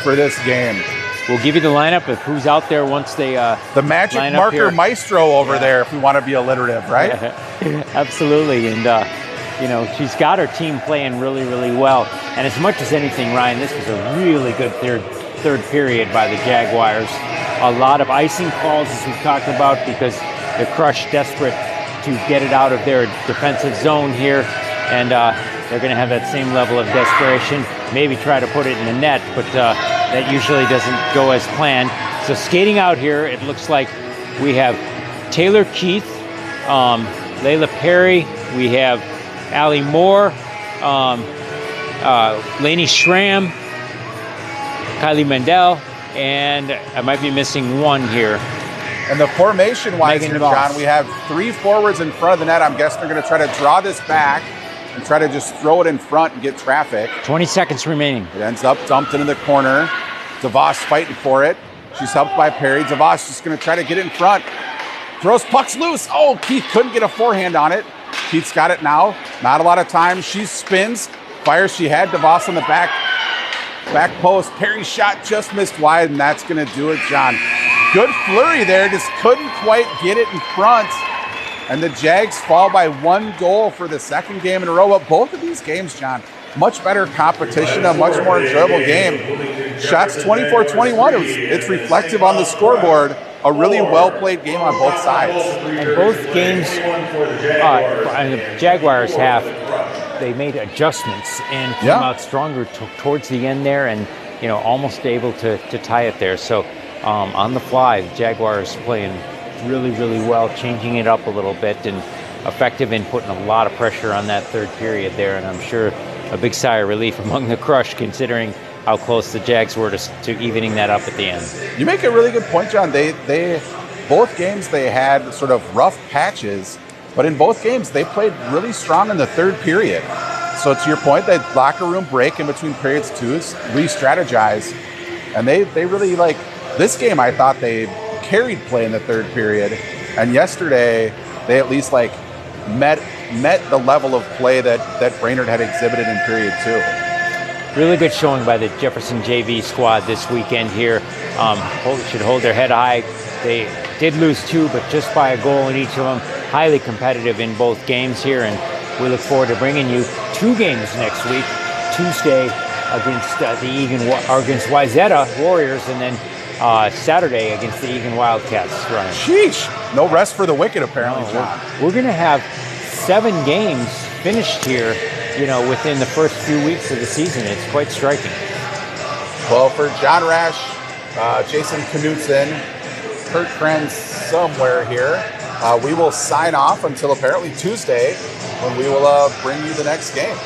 for this game. We'll give you the lineup of who's out there once they the magic line up marker here. Maestro over there, if we want to be alliterative, right? Absolutely. And you know, she's got her team playing really, really well. And as much as anything, Ryan, this was a really good third period by the Jaguars. A lot of icing calls, as we've talked about, because the Crush desperate to get it out of their defensive zone here. And they're going to have that same level of desperation, maybe try to put it in the net, but that usually doesn't go as planned. So skating out here, it looks like we have Taylor Keith, Layla Perry, we have Allie Moore, Lainey Schramm, Kylie Mendel, and I might be missing one here. And the formation-wise here, Voss. John, we have 3 forwards in front of the net. I'm guessing they're going to try to draw this back and try to just throw it in front and get traffic. 20 seconds remaining. It ends up dumped into the corner. DeVos fighting for it. She's helped by Perry. DeVos just going to try to get in front. Throws pucks loose. Oh, Keith couldn't get a forehand on it. Keith's got it now. Not a lot of time. She spins. Fires. She had DeVos on the back post. Perry's shot just missed wide, and that's going to do it, John. Good flurry there. Just couldn't quite get it in front. And the Jags fall by 1 goal for the second game in a row. But both of these games, John, much better competition, a much more enjoyable game. Shots 24-21. It's reflective on the scoreboard. A really well-played game on both sides. And both games, and the Jaguars they made adjustments and came out stronger towards the end there, and almost able to tie it there. So on the fly, the Jaguars playing really, really well, changing it up a little bit, and effective in putting a lot of pressure on that third period there. And I'm sure a big sigh of relief among the Crush, considering how close the Jags were to evening that up at the end. You make a really good point, John. They both games they had sort of rough patches, but in both games they played really strong in the third period. So to your point, that locker room break in between periods too, re-strategize, and they really this game. I thought they carried play in the third period, and yesterday they at least met the level of play that Brainerd had exhibited in period 2. Really good showing by the Jefferson JV squad this weekend here. Should hold their head high. They did lose 2, but just by a goal in each of them. Highly competitive in both games here, and we look forward to bringing you 2 games next week. Tuesday against against Wayzata Warriors, and then Saturday against the Egan Wildcats. Ryan. Sheesh! No rest for the wicked, apparently, John. We're going to have 7 games finished here, within the first few weeks of the season. It's quite striking. Well, for John Rash, Jason Knutson, Kurt Krenz somewhere here, we will sign off until apparently Tuesday, when we will bring you the next game.